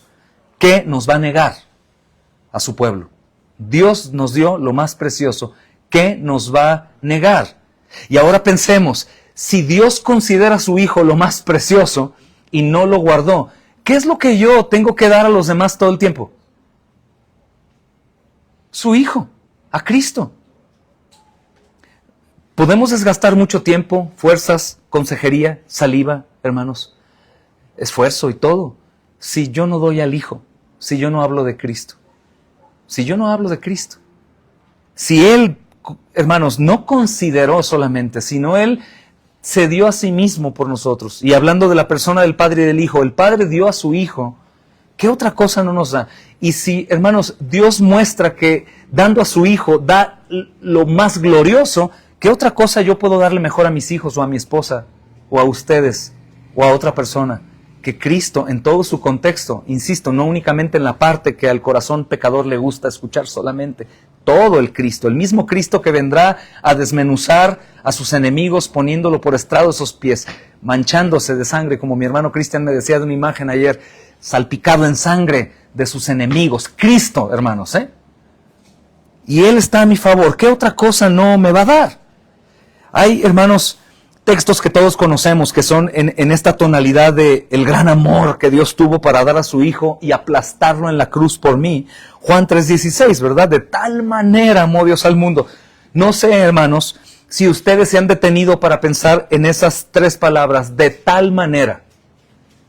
¿Qué nos va a negar a su pueblo? Dios nos dio lo más precioso. ¿Qué nos va a negar? Y ahora pensemos, si Dios considera a su Hijo lo más precioso y no lo guardó, ¿qué es lo que yo tengo que dar a los demás todo el tiempo? Su Hijo, a Cristo. Podemos desgastar mucho tiempo, fuerzas, consejería, saliva, hermanos, esfuerzo y todo, si yo no doy al Hijo, si yo no hablo de Cristo. Si yo no hablo de Cristo, si Él, hermanos, no consideró solamente, sino Él se dio a sí mismo por nosotros. Y hablando de la persona del Padre y del Hijo, el Padre dio a su Hijo, ¿qué otra cosa no nos da? Y si, hermanos, Dios muestra que dando a su Hijo da lo más glorioso, ¿qué otra cosa yo puedo darle mejor a mis hijos o a mi esposa o a ustedes o a otra persona? Que Cristo en todo su contexto, insisto, no únicamente en la parte que al corazón pecador le gusta escuchar solamente, todo el Cristo, el mismo Cristo que vendrá a desmenuzar a sus enemigos poniéndolo por estrado de sus pies, manchándose de sangre, como mi hermano Cristian me decía de una imagen ayer, salpicado en sangre de sus enemigos. Cristo, hermanos, y Él está a mi favor. ¿Qué otra cosa no me va a dar? Hay, hermanos, textos que todos conocemos que son en esta tonalidad de el gran amor que Dios tuvo para dar a su Hijo y aplastarlo en la cruz por mí. Juan 3:16, ¿verdad? De tal manera amó Dios al mundo. No sé, hermanos, si ustedes se han detenido para pensar en esas 3 palabras, de tal manera,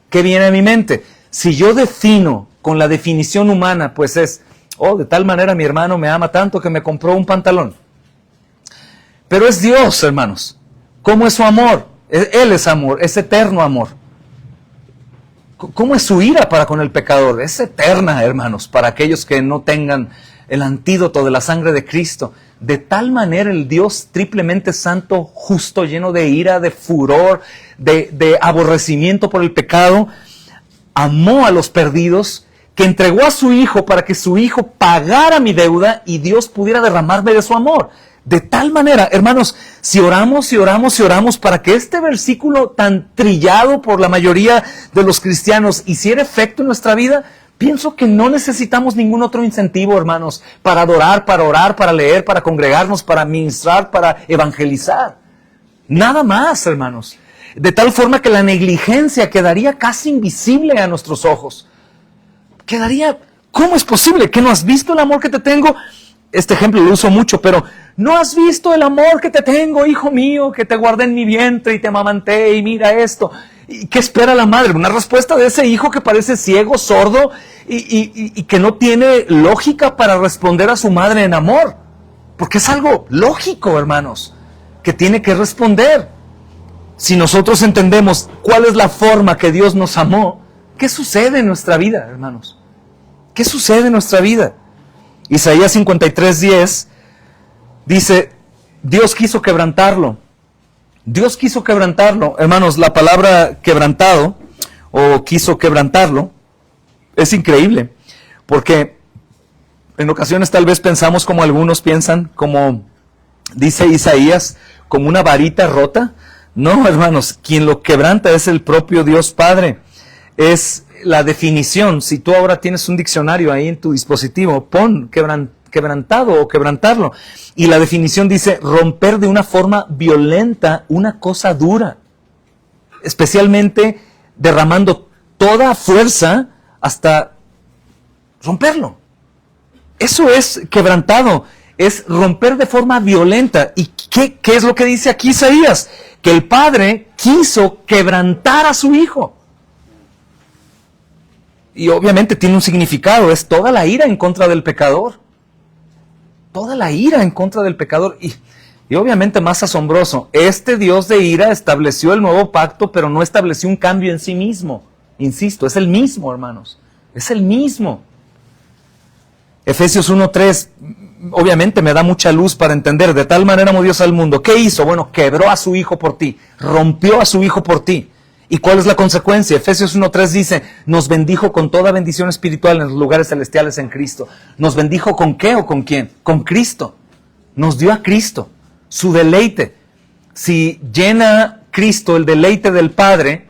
¿qué viene a mi mente? Si yo defino con la definición humana, pues es, de tal manera mi hermano me ama tanto que me compró un pantalón. Pero es Dios, hermanos. ¿Cómo es su amor? Él es amor, es eterno amor. ¿Cómo es su ira para con el pecador? Es eterna, hermanos, para aquellos que no tengan el antídoto de la sangre de Cristo. De tal manera el Dios triplemente santo, justo, lleno de ira, de furor, de aborrecimiento por el pecado, amó a los perdidos, que entregó a su Hijo para que su Hijo pagara mi deuda y Dios pudiera derramarme de su amor. De tal manera, hermanos, si oramos y oramos y oramos para que este versículo tan trillado por la mayoría de los cristianos hiciera efecto en nuestra vida, pienso que no necesitamos ningún otro incentivo, hermanos, para adorar, para orar, para leer, para congregarnos, para ministrar, para evangelizar. Nada más, hermanos. De tal forma que la negligencia quedaría casi invisible a nuestros ojos. Quedaría, ¿cómo es posible? ¿Que no has visto el amor que te tengo? Este ejemplo lo uso mucho, pero ¿no has visto el amor que te tengo, hijo mío, que te guardé en mi vientre y te amamanté y mira esto? ¿Y qué espera la madre? Una respuesta de ese hijo que parece ciego, sordo y que no tiene lógica para responder a su madre en amor. Porque es algo lógico, hermanos, que tiene que responder. Si nosotros entendemos cuál es la forma que Dios nos amó, ¿qué sucede en nuestra vida, hermanos? ¿Qué sucede en nuestra vida? Isaías 53:10 dice, Dios quiso quebrantarlo. Dios quiso quebrantarlo. Hermanos, la palabra quebrantado o quiso quebrantarlo es increíble, porque en ocasiones tal vez pensamos como algunos piensan, como dice Isaías, como una varita rota. No, hermanos, quien lo quebranta es el propio Dios Padre. Es la definición. Si tú ahora tienes un diccionario ahí en tu dispositivo, pon quebrantado o quebrantarlo. Y la definición dice romper de una forma violenta una cosa dura. Especialmente derramando toda fuerza hasta romperlo. Eso es quebrantado. Es romper de forma violenta. ¿Y qué es lo que dice aquí Isaías? Que el Padre quiso quebrantar a su Hijo. Y obviamente tiene un significado, es toda la ira en contra del pecador. Toda la ira en contra del pecador. Y obviamente más asombroso, este Dios de ira estableció el nuevo pacto, pero no estableció un cambio en sí mismo. Insisto, es el mismo, hermanos. Es el mismo. Efesios 1:3, obviamente me da mucha luz para entender. De tal manera amó Dios al mundo. ¿Qué hizo? Bueno, quebró a su Hijo por ti. Rompió a su Hijo por ti. ¿Y cuál es la consecuencia? Efesios 1:3 dice, nos bendijo con toda bendición espiritual en los lugares celestiales en Cristo. ¿Nos bendijo con qué o con quién? Con Cristo. Nos dio a Cristo, su deleite. Si llena Cristo el deleite del Padre,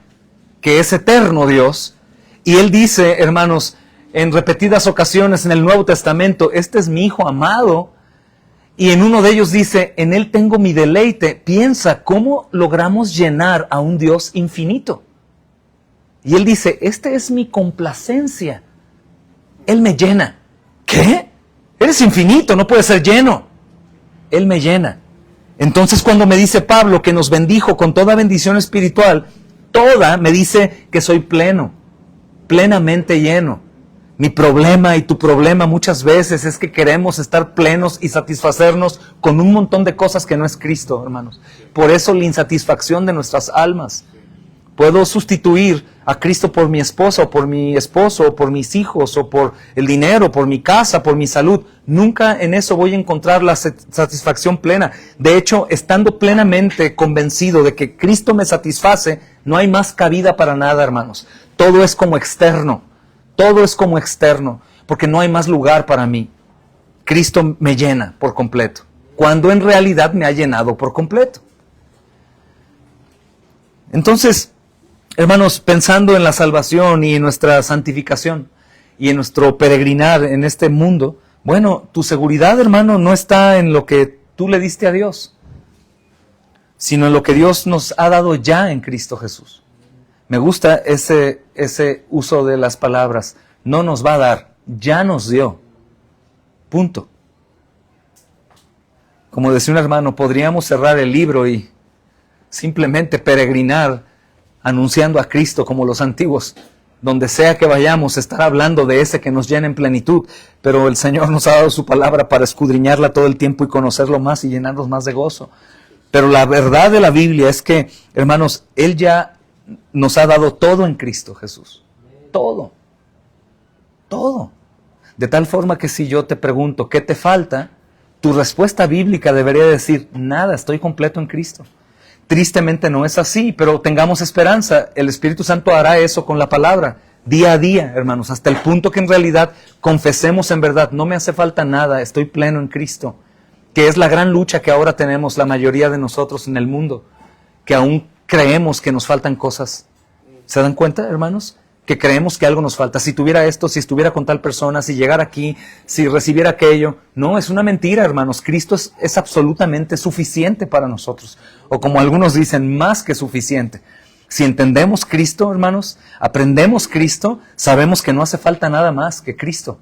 que es eterno Dios, y Él dice, hermanos, en repetidas ocasiones en el Nuevo Testamento, este es mi Hijo amado, y en uno de ellos dice, en Él tengo mi deleite. Piensa, ¿cómo logramos llenar a un Dios infinito? Y Él dice, este es mi complacencia. Él me llena. ¿Qué? Eres infinito, no puedes ser lleno. Él me llena. Entonces cuando me dice Pablo que nos bendijo con toda bendición espiritual, toda me dice que soy pleno, plenamente lleno. Mi problema y tu problema muchas veces es que queremos estar plenos y satisfacernos con un montón de cosas que no es Cristo, hermanos. Por eso la insatisfacción de nuestras almas. Puedo sustituir a Cristo por mi esposa, o por mi esposo, o por mis hijos, o por el dinero, por mi casa, por mi salud. Nunca en eso voy a encontrar la satisfacción plena. De hecho, estando plenamente convencido de que Cristo me satisface, no hay más cabida para nada, hermanos. Todo es como externo. Todo es como externo, porque no hay más lugar para mí. Cristo me llena por completo, cuando en realidad me ha llenado por completo. Entonces, hermanos, pensando en la salvación y en nuestra santificación y en nuestro peregrinar en este mundo, bueno, tu seguridad, hermano, no está en lo que tú le diste a Dios, sino en lo que Dios nos ha dado ya en Cristo Jesús. Me gusta ese uso de las palabras. No nos va a dar, ya nos dio. Punto. Como decía un hermano, podríamos cerrar el libro y simplemente peregrinar anunciando a Cristo como los antiguos. Donde sea que vayamos, estar hablando de ese que nos llena en plenitud. Pero el Señor nos ha dado su palabra para escudriñarla todo el tiempo y conocerlo más y llenarnos más de gozo. Pero la verdad de la Biblia es que, hermanos, Él ya nos ha dado todo en Cristo Jesús. Todo. Todo. De tal forma que si yo te pregunto, ¿qué te falta? Tu respuesta bíblica debería decir, nada, estoy completo en Cristo. Tristemente no es así, pero tengamos esperanza. El Espíritu Santo hará eso con la palabra, día a día, hermanos, hasta el punto que en realidad confesemos en verdad, no me hace falta nada, estoy pleno en Cristo. Que es la gran lucha que ahora tenemos la mayoría de nosotros en el mundo, que aún creemos que nos faltan cosas. ¿Se dan cuenta, hermanos? Que creemos que algo nos falta. Si tuviera esto, si estuviera con tal persona, si llegara aquí, si recibiera aquello. No, es una mentira, hermanos. Cristo es absolutamente suficiente para nosotros. O como algunos dicen, más que suficiente. Si entendemos Cristo, hermanos, aprendemos Cristo, sabemos que no hace falta nada más que Cristo.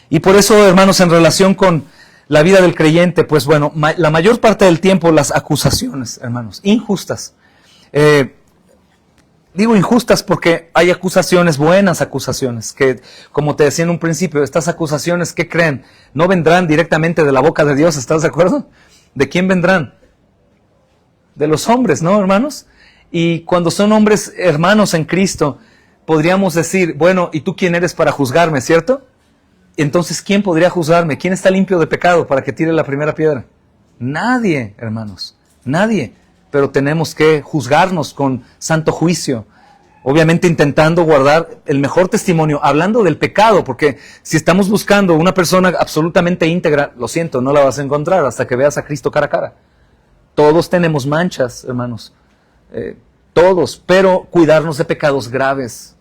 Y por eso, hermanos, en relación con la vida del creyente, pues bueno, la mayor parte del tiempo las acusaciones, hermanos, injustas. Digo injustas porque hay acusaciones, buenas acusaciones, que como te decía en un principio, estas acusaciones, ¿qué creen? No vendrán directamente de la boca de Dios, ¿estás de acuerdo? ¿De quién vendrán? De los hombres, ¿no, hermanos? Y cuando son hombres hermanos en Cristo, podríamos decir, bueno, ¿y tú quién eres para juzgarme, cierto? Entonces, ¿quién podría juzgarme? ¿Quién está limpio de pecado para que tire la primera piedra? Nadie, hermanos, nadie. Pero tenemos que juzgarnos con santo juicio. Obviamente intentando guardar el mejor testimonio, hablando del pecado, porque si estamos buscando una persona absolutamente íntegra, lo siento, no la vas a encontrar hasta que veas a Cristo cara a cara. Todos tenemos manchas, hermanos, todos, pero cuidarnos de pecados graves.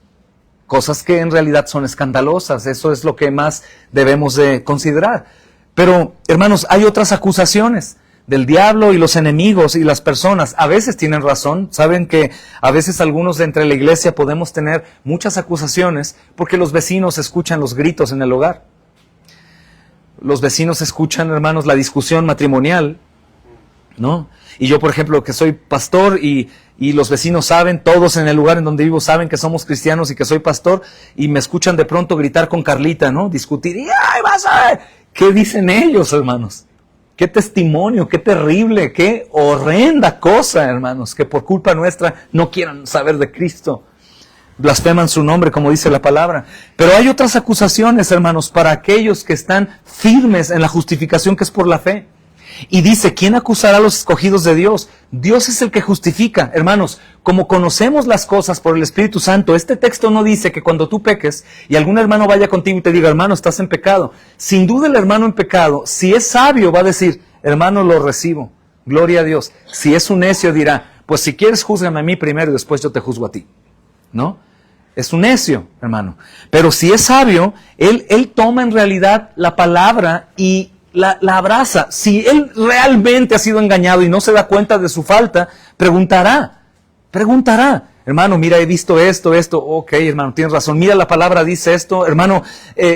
Cosas que en realidad son escandalosas, eso es lo que más debemos de considerar. Pero, hermanos, hay otras acusaciones del diablo y los enemigos y las personas. A veces tienen razón, saben que a veces algunos de entre la iglesia podemos tener muchas acusaciones porque los vecinos escuchan los gritos en el hogar. Los vecinos escuchan, hermanos, la discusión matrimonial, ¿no? Y yo, por ejemplo, que soy pastor y los vecinos saben, todos en el lugar en donde vivo saben que somos cristianos y que soy pastor, y me escuchan de pronto gritar con Carlita, ¿no? Discutir, y ¡ay, vas a ver! ¿Qué dicen ellos, hermanos? Qué testimonio, qué terrible, qué horrenda cosa, hermanos, que por culpa nuestra no quieran saber de Cristo. Blasfeman su nombre, como dice la palabra. Pero hay otras acusaciones, hermanos, para aquellos que están firmes en la justificación que es por la fe. Y dice, ¿quién acusará a los escogidos de Dios? Dios es el que justifica. Hermanos, como conocemos las cosas por el Espíritu Santo, este texto no dice que cuando tú peques y algún hermano vaya contigo y te diga, hermano, estás en pecado. Sin duda el hermano en pecado, si es sabio, va a decir, hermano, lo recibo. Gloria a Dios. Si es un necio, dirá, pues si quieres, júzgame a mí primero y después yo te juzgo a ti. ¿No? Es un necio, hermano. Pero si es sabio, él toma en realidad la palabra y la abraza. Si él realmente ha sido engañado y no se da cuenta de su falta, preguntará. Hermano, mira, he visto esto. Ok, hermano, tienes razón. Mira, la palabra dice esto. Hermano,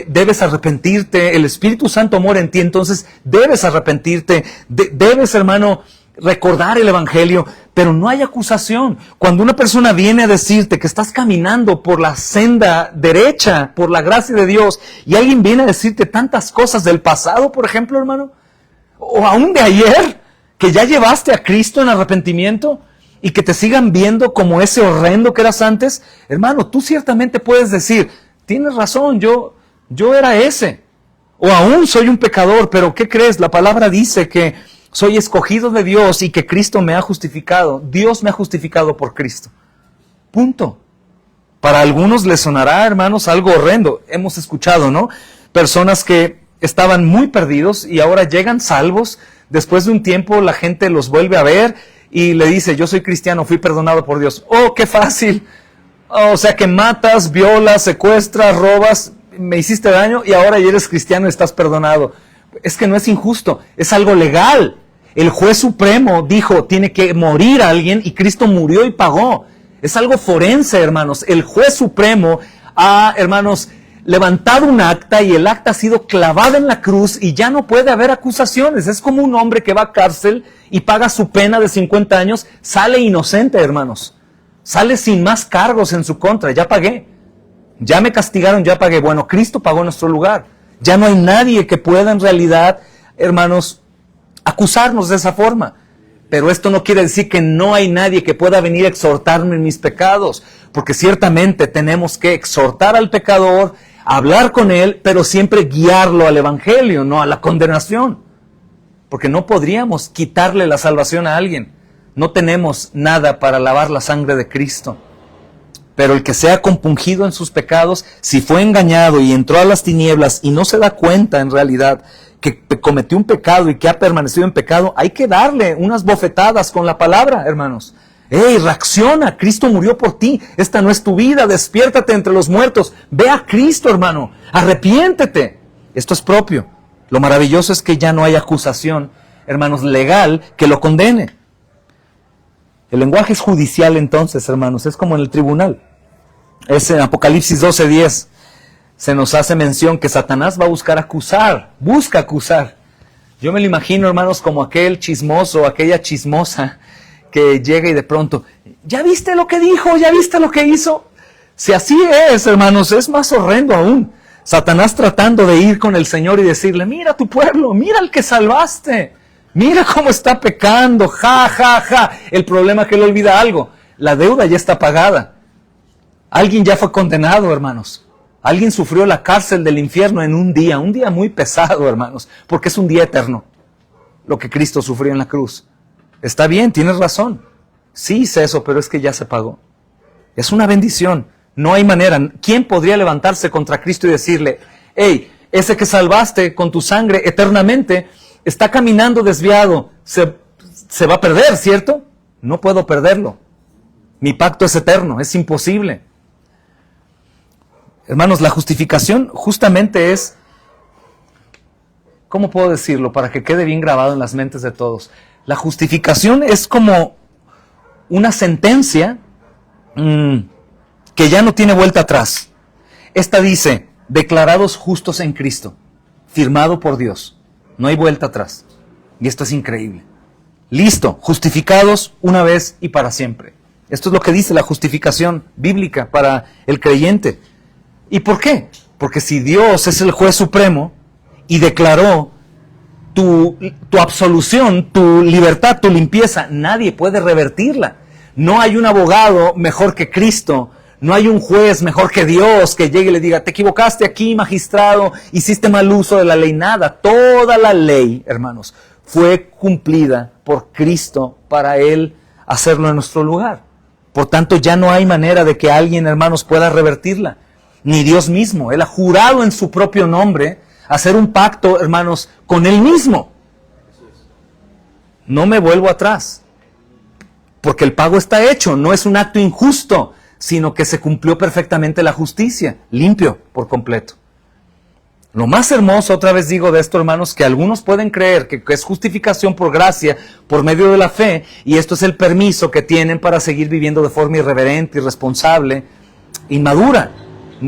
debes arrepentirte. El Espíritu Santo mora en ti, entonces debes arrepentirte. Debes, hermano, recordar el Evangelio. Pero no hay acusación. Cuando una persona viene a decirte que estás caminando por la senda derecha, por la gracia de Dios, y alguien viene a decirte tantas cosas del pasado, por ejemplo, hermano, o aún de ayer, que ya llevaste a Cristo en arrepentimiento, y que te sigan viendo como ese horrendo que eras antes, hermano, tú ciertamente puedes decir, tienes razón, yo era ese, o aún soy un pecador, pero ¿qué crees? La palabra dice que soy escogido de Dios y que Cristo me ha justificado. Dios me ha justificado por Cristo. Punto. Para algunos les sonará, hermanos, algo horrendo. Hemos escuchado, ¿no? Personas que estaban muy perdidos y ahora llegan salvos. Después de un tiempo la gente los vuelve a ver y le dice, yo soy cristiano, fui perdonado por Dios. ¡Oh, qué fácil! O sea que matas, violas, secuestras, robas, me hiciste daño y ahora ya eres cristiano y estás perdonado. Es que no es injusto, es algo legal. El juez supremo dijo, tiene que morir alguien y Cristo murió y pagó. Es algo forense, hermanos. El juez supremo, hermanos, levantado un acta y el acta ha sido clavada en la cruz y ya no puede haber acusaciones. Es como un hombre que va a cárcel y paga su pena de 50 años, sale inocente, hermanos. Sale sin más cargos en su contra. Ya pagué. Ya me castigaron, ya pagué. Bueno, Cristo pagó en nuestro lugar. Ya no hay nadie que pueda en realidad, hermanos, acusarnos de esa forma. Pero esto no quiere decir que no hay nadie que pueda venir a exhortarme en mis pecados. Porque ciertamente tenemos que exhortar al pecador, hablar con él, pero siempre guiarlo al evangelio, no a la condenación. Porque no podríamos quitarle la salvación a alguien. No tenemos nada para lavar la sangre de Cristo. Pero el que sea compungido en sus pecados, si fue engañado y entró a las tinieblas y no se da cuenta en realidad que cometió un pecado y que ha permanecido en pecado, hay que darle unas bofetadas con la palabra, hermanos. ¡Ey, reacciona! Cristo murió por ti. Esta no es tu vida. Despiértate entre los muertos. Ve a Cristo, hermano. Arrepiéntete. Esto es propio. Lo maravilloso es que ya no hay acusación, hermanos, legal que lo condene. El lenguaje es judicial entonces, hermanos. Es como en el tribunal. Es en Apocalipsis 12:10. Se nos hace mención que Satanás va a buscar acusar. Busca acusar. Yo me lo imagino, hermanos, como aquel chismoso, aquella chismosa que llega y de pronto, ¿ya viste lo que dijo? ¿Ya viste lo que hizo? Si así es, hermanos, es más horrendo aún. Satanás tratando de ir con el Señor y decirle, mira tu pueblo, mira al que salvaste, mira cómo está pecando, ja, ja, ja. El problema es que él olvida algo, la deuda ya está pagada. Alguien ya fue condenado, hermanos. Alguien sufrió la cárcel del infierno en un día muy pesado, hermanos, porque es un día eterno, lo que Cristo sufrió en la cruz. Está bien, tienes razón. Sí hice eso, pero es que ya se pagó. Es una bendición. No hay manera. ¿Quién podría levantarse contra Cristo y decirle, hey, ese que salvaste con tu sangre eternamente está caminando desviado, se va a perder, ¿cierto? No puedo perderlo. Mi pacto es eterno, es imposible. Hermanos, la justificación justamente es, ¿cómo puedo decirlo? Para que quede bien grabado en las mentes de todos. La justificación es como una sentencia que ya no tiene vuelta atrás. Esta dice, declarados justos en Cristo, firmado por Dios. No hay vuelta atrás. Y esto es increíble. Listo, justificados una vez y para siempre. Esto es lo que dice la justificación bíblica para el creyente. ¿Y por qué? Porque si Dios es el juez supremo y declaró tu absolución, tu libertad, tu limpieza, nadie puede revertirla. No hay un abogado mejor que Cristo, no hay un juez mejor que Dios que llegue y le diga, te equivocaste aquí, magistrado, hiciste mal uso de la ley. Nada, toda la ley, hermanos, fue cumplida por Cristo para Él hacerlo en nuestro lugar. Por tanto, ya no hay manera de que alguien, hermanos, pueda revertirla. Ni Dios mismo. Él ha jurado en su propio nombre hacer un pacto, hermanos, con Él mismo. No me vuelvo atrás, porque el pago está hecho, no es un acto injusto, sino que se cumplió perfectamente la justicia, limpio por completo. Lo más hermoso, otra vez digo de esto, hermanos, que algunos pueden creer que es justificación por gracia, por medio de la fe, y esto es el permiso que tienen para seguir viviendo de forma irreverente, irresponsable, inmadura.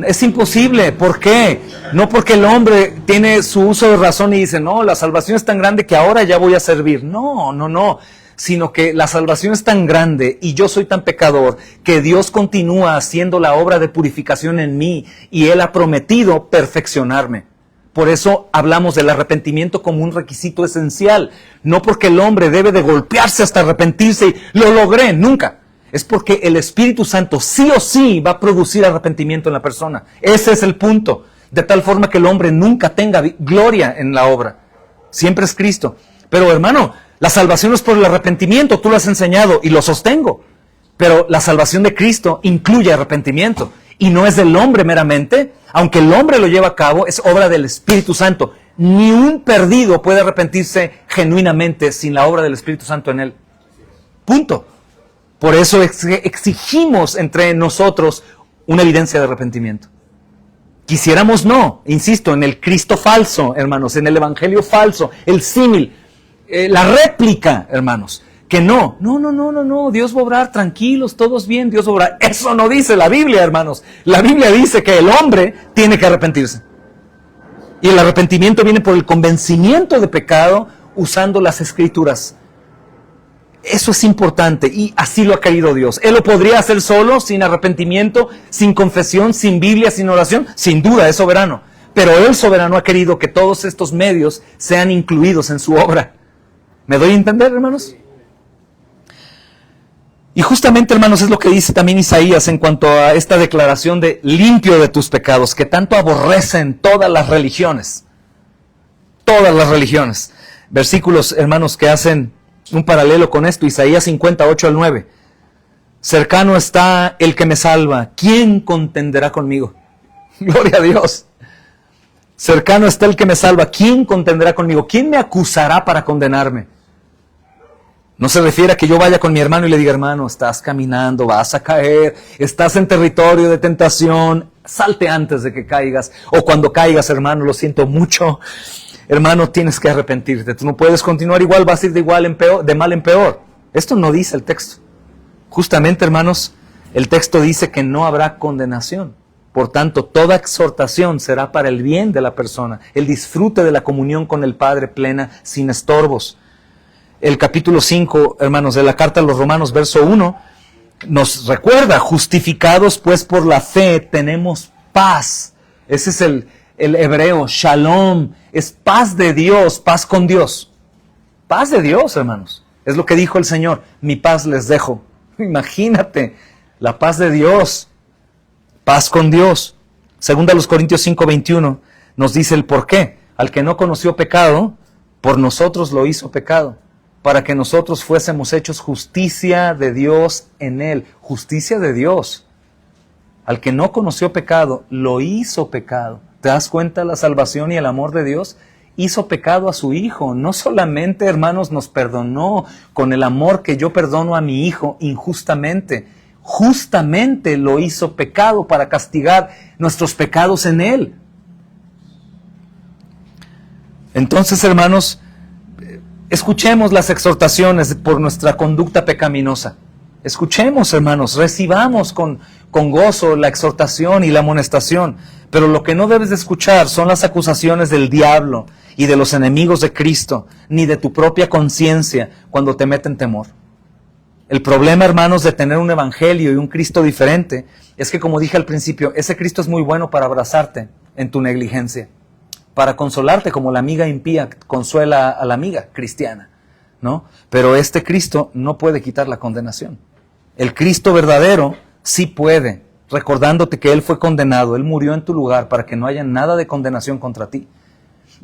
Es imposible. ¿Por qué? No porque el hombre tiene su uso de razón y dice, no, la salvación es tan grande que ahora ya voy a servir. No. Sino que la salvación es tan grande y yo soy tan pecador que Dios continúa haciendo la obra de purificación en mí y Él ha prometido perfeccionarme. Por eso hablamos del arrepentimiento como un requisito esencial. No porque el hombre debe de golpearse hasta arrepentirse y lo logré, nunca. Es porque el Espíritu Santo sí o sí va a producir arrepentimiento en la persona. Ese es el punto. De tal forma que el hombre nunca tenga gloria en la obra. Siempre es Cristo. Pero hermano, la salvación es por el arrepentimiento. Tú lo has enseñado y lo sostengo. Pero la salvación de Cristo incluye arrepentimiento. Y no es del hombre meramente. Aunque el hombre lo lleva a cabo, es obra del Espíritu Santo. Ni un perdido puede arrepentirse genuinamente sin la obra del Espíritu Santo en él. Punto. Por eso exigimos entre nosotros una evidencia de arrepentimiento. Quisiéramos no, insisto, en el Cristo falso, hermanos, en el Evangelio falso, el símil, la réplica, hermanos. que no. No, Dios va a obrar, tranquilos, todos bien, Dios va a obrar. Eso no dice la Biblia, hermanos. La Biblia dice que el hombre tiene que arrepentirse. Y el arrepentimiento viene por el convencimiento de pecado usando las Escrituras. Eso es importante y así lo ha querido Dios. ¿Él lo podría hacer solo, sin arrepentimiento, sin confesión, sin Biblia, sin oración? Sin duda, es soberano. Pero Él soberano ha querido que todos estos medios sean incluidos en su obra. ¿Me doy a entender, hermanos? Y justamente, hermanos, es lo que dice también Isaías en cuanto a esta declaración de limpio de tus pecados, que tanto aborrecen todas las religiones. Todas las religiones. Versículos, hermanos, que hacen un paralelo con esto, Isaías 58 al 9. Cercano está el que me salva. ¿Quién contenderá conmigo? Gloria a Dios. Cercano está el que me salva. ¿Quién contenderá conmigo? ¿Quién me acusará para condenarme? No se refiere a que yo vaya con mi hermano y le diga, hermano, estás caminando, vas a caer, estás en territorio de tentación, salte antes de que caigas. O cuando caigas, hermano, lo siento mucho. Hermano, tienes que arrepentirte. Tú no puedes continuar igual, vas a ir de mal en peor. Esto no dice el texto. Justamente, hermanos, el texto dice que no habrá condenación. Por tanto, toda exhortación será para el bien de la persona, el disfrute de la comunión con el Padre plena, sin estorbos. El capítulo 5, hermanos, de la carta a los Romanos, verso 1, nos recuerda, justificados pues por la fe, tenemos paz. Ese es el hebreo, shalom, es paz de Dios, paz con Dios. Paz de Dios, hermanos. Es lo que dijo el Señor, mi paz les dejo. Imagínate, la paz de Dios, paz con Dios. Segunda a los Corintios 5:21 nos dice el por qué. Al que no conoció pecado, por nosotros lo hizo pecado, para que nosotros fuésemos hechos justicia de Dios en él. Justicia de Dios. Al que no conoció pecado, lo hizo pecado. ¿Te das cuenta la salvación y el amor de Dios? Hizo pecado a su Hijo. No solamente, hermanos, nos perdonó con el amor que yo perdono a mi Hijo injustamente. Justamente lo hizo pecado para castigar nuestros pecados en Él. Entonces, hermanos, escuchemos las exhortaciones por nuestra conducta pecaminosa. Escuchemos, hermanos, recibamos con gozo la exhortación y la amonestación. Pero lo que no debes de escuchar son las acusaciones del diablo y de los enemigos de Cristo, ni de tu propia conciencia cuando te meten temor. El problema, hermanos, de tener un evangelio y un Cristo diferente es que, como dije al principio, ese Cristo es muy bueno para abrazarte en tu negligencia, para consolarte como la amiga impía consuela a la amiga cristiana, ¿no? Pero este Cristo no puede quitar la condenación. El Cristo verdadero sí puede, recordándote que Él fue condenado, Él murió en tu lugar para que no haya nada de condenación contra ti.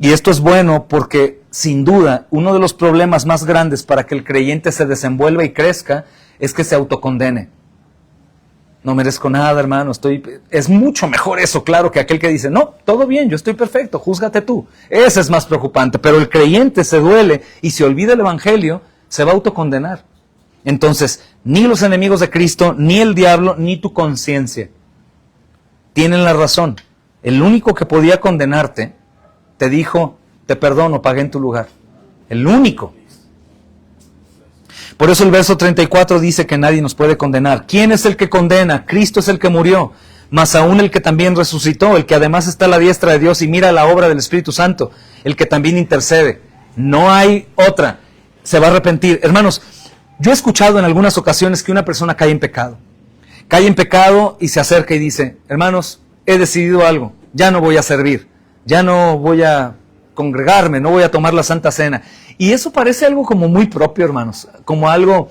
Y esto es bueno porque, sin duda, uno de los problemas más grandes para que el creyente se desenvuelva y crezca es que se autocondene. No merezco nada, hermano, es mucho mejor eso, claro, que aquel que dice, no, todo bien, yo estoy perfecto, júzgate tú. Ese es más preocupante, pero el creyente se duele y se olvida el evangelio, se va a autocondenar. Entonces, ni los enemigos de Cristo, ni el diablo, ni tu conciencia tienen la razón. El único que podía condenarte te dijo, te perdono, pagué en tu lugar. El único. Por eso el verso 34 dice que nadie nos puede condenar. ¿Quién es el que condena? Cristo es el que murió, más aún el que también resucitó, el que además está a la diestra de Dios y mira la obra del Espíritu Santo, el que también intercede. No hay otra. Se va a arrepentir. Hermanos, yo he escuchado en algunas ocasiones que una persona cae en pecado. Cae en pecado y se acerca y dice, hermanos, he decidido algo, ya no voy a servir, ya no voy a congregarme, no voy a tomar la Santa Cena. Y eso parece algo como muy propio, hermanos, como algo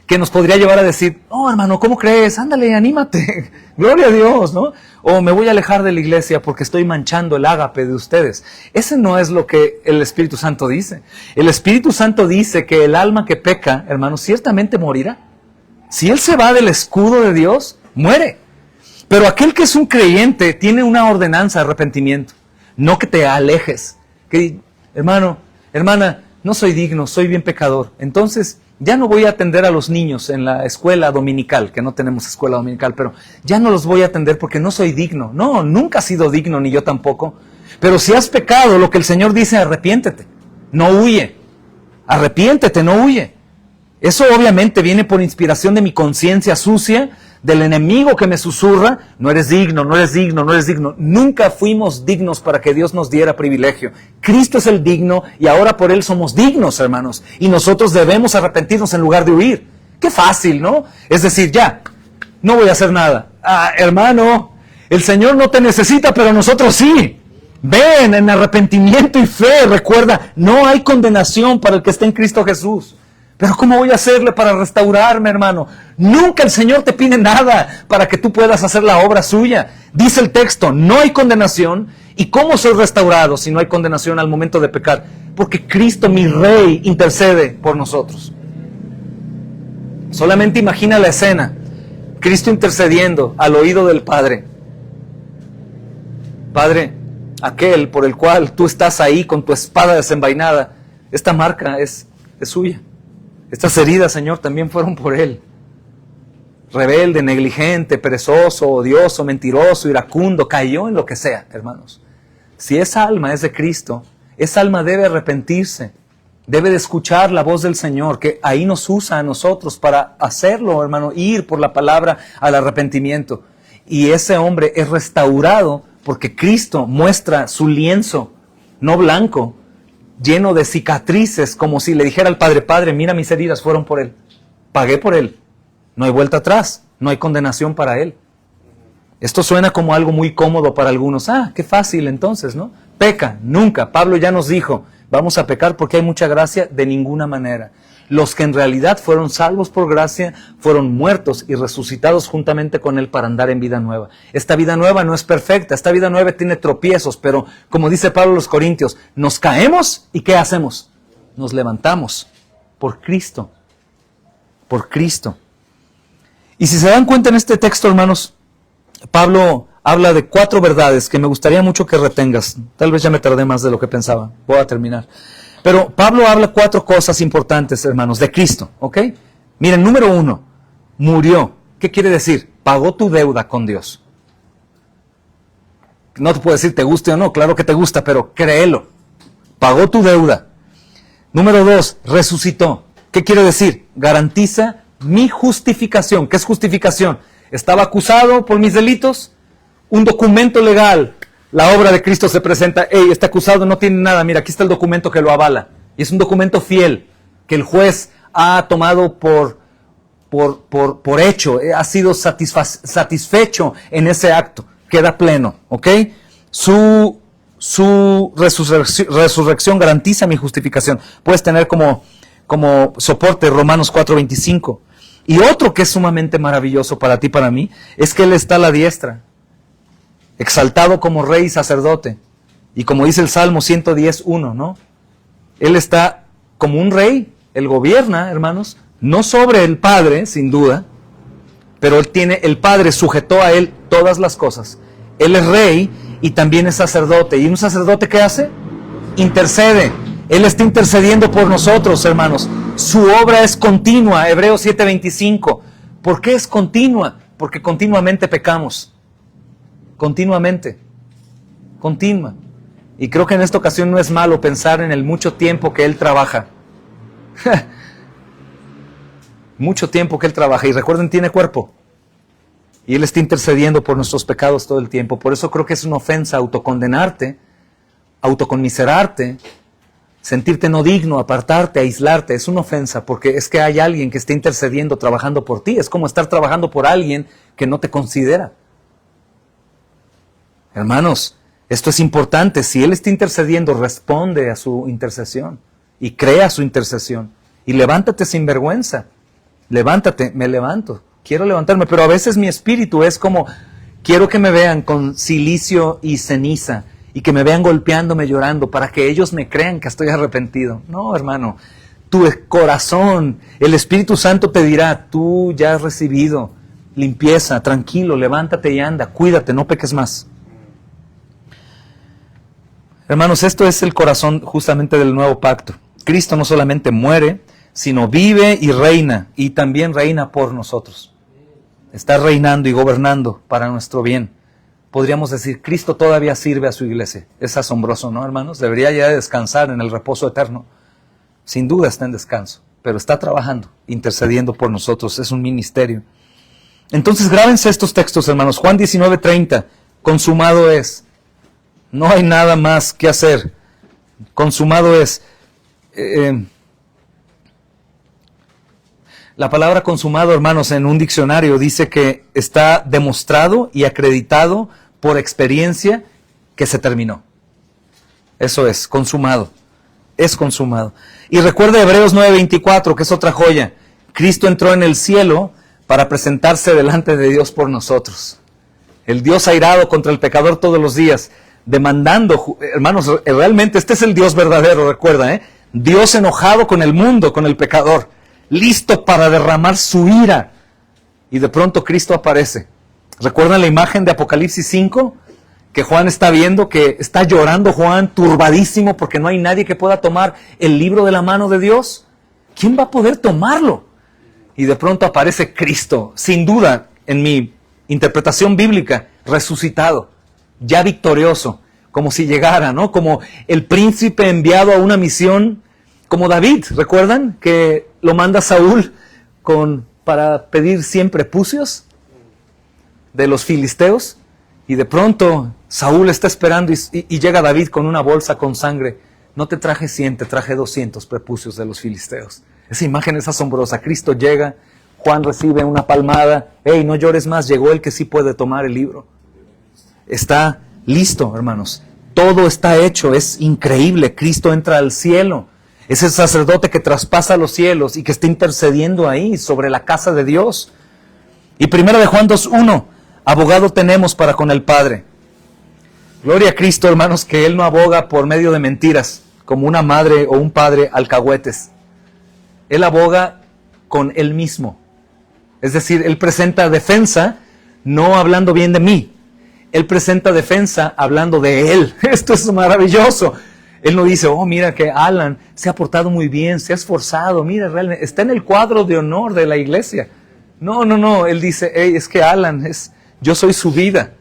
que nos podría llevar a decir, no, hermano, ¿cómo crees? Ándale, anímate, gloria a Dios, ¿no? O me voy a alejar de la iglesia porque estoy manchando el ágape de ustedes. Ese no es lo que el Espíritu Santo dice. El Espíritu Santo dice que el alma que peca, hermanos, ciertamente morirá. Si él se va del escudo de Dios, muere. Pero aquel que es un creyente tiene una ordenanza de arrepentimiento. No que te alejes. Que, hermano, hermana, no soy digno, soy bien pecador. Entonces, ya no voy a atender a los niños en la escuela dominical, que no tenemos escuela dominical, pero ya no los voy a atender porque no soy digno. No, nunca has sido digno, ni yo tampoco. Pero si has pecado, lo que el Señor dice, arrepiéntete. No huye. Arrepiéntete, no huye. Eso obviamente viene por inspiración de mi conciencia sucia, del enemigo que me susurra, no eres digno, no eres digno, no eres digno. Nunca fuimos dignos para que Dios nos diera privilegio. Cristo es el digno y ahora por Él somos dignos, hermanos. Y nosotros debemos arrepentirnos en lugar de huir. Qué fácil, ¿no? Es decir, ya, no voy a hacer nada. Ah, hermano, el Señor no te necesita, pero nosotros sí. Ven en arrepentimiento y fe. Recuerda, no hay condenación para el que está en Cristo Jesús. Pero ¿cómo voy a hacerle para restaurarme, hermano? Nunca el Señor te pide nada para que tú puedas hacer la obra suya. Dice el texto, no hay condenación. ¿Y cómo soy restaurado si no hay condenación al momento de pecar? Porque Cristo, mi Rey, intercede por nosotros. Solamente imagina la escena. Cristo intercediendo al oído del Padre. Padre, aquel por el cual tú estás ahí con tu espada desenvainada, esta marca es suya. Estas heridas, Señor, también fueron por Él. Rebelde, negligente, perezoso, odioso, mentiroso, iracundo, cayó en lo que sea, hermanos. Si esa alma es de Cristo, esa alma debe arrepentirse, debe de escuchar la voz del Señor, que ahí nos usa a nosotros para hacerlo, hermano, ir por la palabra al arrepentimiento. Y ese hombre es restaurado porque Cristo muestra su lienzo, no blanco, lleno de cicatrices, como si le dijera al Padre, Padre, mira mis heridas, fueron por Él. Pagué por Él. No hay vuelta atrás, no hay condenación para Él. Esto suena como algo muy cómodo para algunos. Ah, qué fácil entonces, ¿no? Peca, nunca. Pablo ya nos dijo, vamos a pecar porque hay mucha gracia, de ninguna manera. Los que en realidad fueron salvos por gracia, fueron muertos y resucitados juntamente con Él para andar en vida nueva. Esta vida nueva no es perfecta, esta vida nueva tiene tropiezos, pero como dice Pablo a los Corintios, nos caemos y ¿qué hacemos? Nos levantamos por Cristo, por Cristo. Y si se dan cuenta en este texto, hermanos, Pablo habla de 4 verdades que me gustaría mucho que retengas. Tal vez ya me tardé más de lo que pensaba, voy a terminar. Pero Pablo habla 4 cosas importantes, hermanos, de Cristo, ¿ok? Miren, número 1, murió. ¿Qué quiere decir? Pagó tu deuda con Dios. No te puedo decir te guste o no, claro que te gusta, pero créelo. Pagó tu deuda. Número 2, resucitó. ¿Qué quiere decir? Garantiza mi justificación. ¿Qué es justificación? Estaba acusado por mis delitos, un documento legal. La obra de Cristo se presenta, hey, este acusado no tiene nada, mira, aquí está el documento que lo avala. Y es un documento fiel, que el juez ha tomado por hecho, ha sido satisfecho en ese acto, queda pleno, ¿ok? Su resurrección garantiza mi justificación. Puedes tener como soporte Romanos 4:25. Y otro que es sumamente maravilloso para ti y para mí, es que Él está a la diestra, exaltado como rey y sacerdote. Y como dice el Salmo 110:1, ¿no? Él está como un rey, Él gobierna, hermanos, no sobre el Padre, sin duda, pero el Padre sujetó a Él todas las cosas. Él es rey y también es sacerdote. ¿Y un sacerdote qué hace? Intercede. Él está intercediendo por nosotros, hermanos. Su obra es continua, Hebreos 7:25. ¿Por qué es continua? Porque continuamente pecamos. Continuamente. Continua. Y creo que en esta ocasión no es malo pensar en el mucho tiempo que Él trabaja. Mucho tiempo que Él trabaja. Y recuerden, tiene cuerpo. Y Él está intercediendo por nuestros pecados todo el tiempo. Por eso creo que es una ofensa autocondenarte, autoconmiserarte, sentirte no digno, apartarte, aislarte. Es una ofensa porque es que hay alguien que está intercediendo, trabajando por ti. Es como estar trabajando por alguien que no te considera. Hermanos, esto es importante. Si Él está intercediendo, responde a su intercesión y crea su intercesión. Y levántate sin vergüenza. Levántate, me levanto. Quiero levantarme, pero a veces mi espíritu es como, quiero que me vean con silicio y ceniza y que me vean golpeándome, llorando, para que ellos me crean que estoy arrepentido. No, hermano, tu corazón, el Espíritu Santo te dirá, tú ya has recibido limpieza, tranquilo, levántate y anda, cuídate, no peques más. Hermanos, esto es el corazón justamente del nuevo pacto. Cristo no solamente muere, sino vive y reina, y también reina por nosotros. Está reinando y gobernando para nuestro bien. Podríamos decir, Cristo todavía sirve a su iglesia. Es asombroso, ¿no, hermanos? Debería ya descansar en el reposo eterno. Sin duda está en descanso. pero está trabajando, intercediendo por nosotros. Es un ministerio. Entonces grábense estos textos, hermanos. Juan 19:30, consumado es. No hay nada más que hacer. Consumado es. La palabra consumado, hermanos, en un diccionario dice que está demostrado y acreditado por experiencia que se terminó. Eso es, consumado. Es consumado. Y recuerda Hebreos 9:24, que es otra joya. Cristo entró en el cielo para presentarse delante de Dios por nosotros. El Dios airado contra el pecador todos los días, demandando, hermanos, realmente este es el Dios verdadero, recuerda, Dios enojado con el mundo, con el pecador, listo para derramar su ira. Y de pronto Cristo aparece. ¿Recuerdan la imagen de Apocalipsis 5? Que Juan está viendo, que está llorando Juan, turbadísimo, porque no hay nadie que pueda tomar el libro de la mano de Dios. ¿Quién va a poder tomarlo? Y de pronto aparece Cristo, sin duda, en mi interpretación bíblica, resucitado, ya victorioso, como si llegara, ¿no? Como el príncipe enviado a una misión, como David, ¿recuerdan? Que lo manda Saúl para pedir 100 prepucios de los filisteos, y de pronto Saúl está esperando y llega David con una bolsa con sangre. No te traje 100, te traje 200 prepucios de los filisteos. Esa imagen es asombrosa. Cristo llega, Juan recibe una palmada. ¡Hey, no llores más! Llegó el que sí puede tomar el libro. Está listo, hermanos. Todo está hecho, es increíble. Cristo entra al cielo. Es el sacerdote que traspasa los cielos y que está intercediendo ahí sobre la casa de Dios. Y 1 Juan 2:1, abogado tenemos para con el Padre. Gloria a Cristo, hermanos, que Él no aboga por medio de mentiras, como una madre o un padre alcahuetes. Él aboga con Él mismo. Es decir, Él presenta defensa no hablando bien de mí. Él presenta defensa hablando de Él. Esto es maravilloso. Él no dice, oh, mira que Alan se ha portado muy bien, se ha esforzado, mira, realmente está en el cuadro de honor de la iglesia. No. Él dice, hey, es que Alan, yo soy su vida.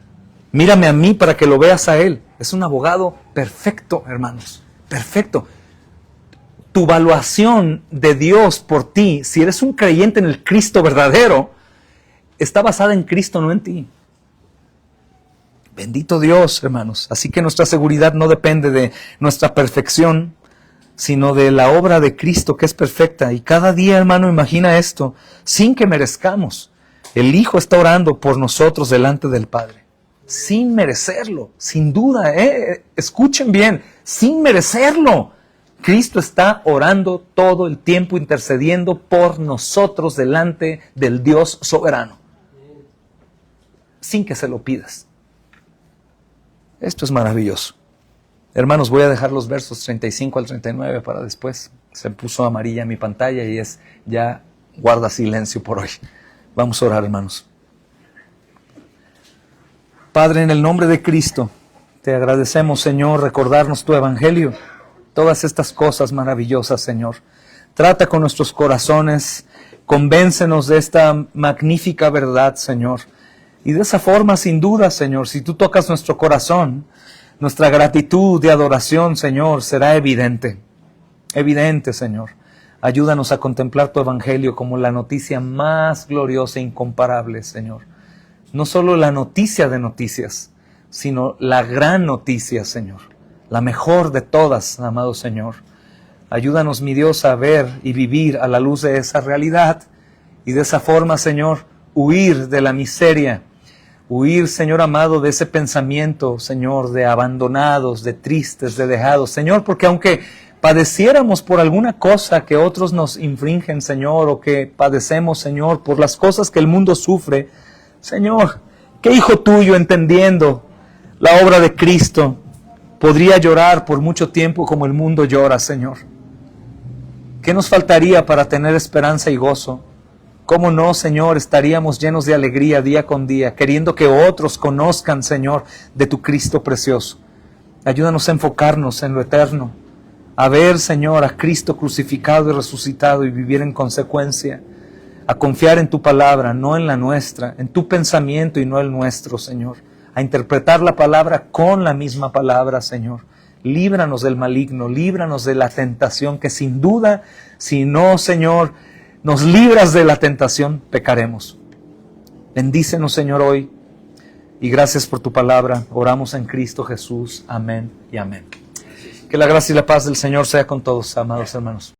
Mírame a mí para que lo veas a Él. Es un abogado perfecto, hermanos. Perfecto. Tu evaluación de Dios por ti, si eres un creyente en el Cristo verdadero, está basada en Cristo, no en ti. Bendito Dios, hermanos. Así que nuestra seguridad no depende de nuestra perfección, sino de la obra de Cristo que es perfecta. Y cada día, hermano, imagina esto, sin que merezcamos. El Hijo está orando por nosotros delante del Padre, sin merecerlo, sin duda. Escuchen bien, sin merecerlo. Cristo está orando todo el tiempo, intercediendo por nosotros delante del Dios soberano, sin que se lo pidas. Esto es maravilloso. Hermanos, voy a dejar los versos 35 al 39 para después. Se puso amarilla mi pantalla y ya guarda silencio por hoy. Vamos a orar, hermanos. Padre, en el nombre de Cristo, te agradecemos, Señor, recordarnos tu evangelio. Todas estas cosas maravillosas, Señor. Trata con nuestros corazones, convéncenos de esta magnífica verdad, Señor. Y de esa forma, sin duda, Señor, si tú tocas nuestro corazón, nuestra gratitud de adoración, Señor, será evidente. Evidente, Señor. Ayúdanos a contemplar tu evangelio como la noticia más gloriosa e incomparable, Señor. No solo la noticia de noticias, sino la gran noticia, Señor. La mejor de todas, amado Señor. Ayúdanos, mi Dios, a ver y vivir a la luz de esa realidad. Y de esa forma, Señor, huir de la miseria. Huir, Señor amado, de ese pensamiento, Señor, de abandonados, de tristes, de dejados. Señor, porque aunque padeciéramos por alguna cosa que otros nos infringen, Señor, o que padecemos, Señor, por las cosas que el mundo sufre, Señor, ¿qué hijo tuyo, entendiendo la obra de Cristo, podría llorar por mucho tiempo como el mundo llora, Señor? ¿Qué nos faltaría para tener esperanza y gozo? ¿Cómo no, Señor, estaríamos llenos de alegría día con día, queriendo que otros conozcan, Señor, de tu Cristo precioso? Ayúdanos a enfocarnos en lo eterno, a ver, Señor, a Cristo crucificado y resucitado y vivir en consecuencia, a confiar en tu palabra, no en la nuestra, en tu pensamiento y no el nuestro, Señor, a interpretar la palabra con la misma palabra, Señor. líbranos del maligno, líbranos de la tentación, que sin duda, si no, Señor, nos libras de la tentación, pecaremos. Bendícenos, Señor, hoy, y gracias por tu palabra. Oramos en Cristo Jesús. Amén y amén. Que la gracia y la paz del Señor sea con todos, amados hermanos.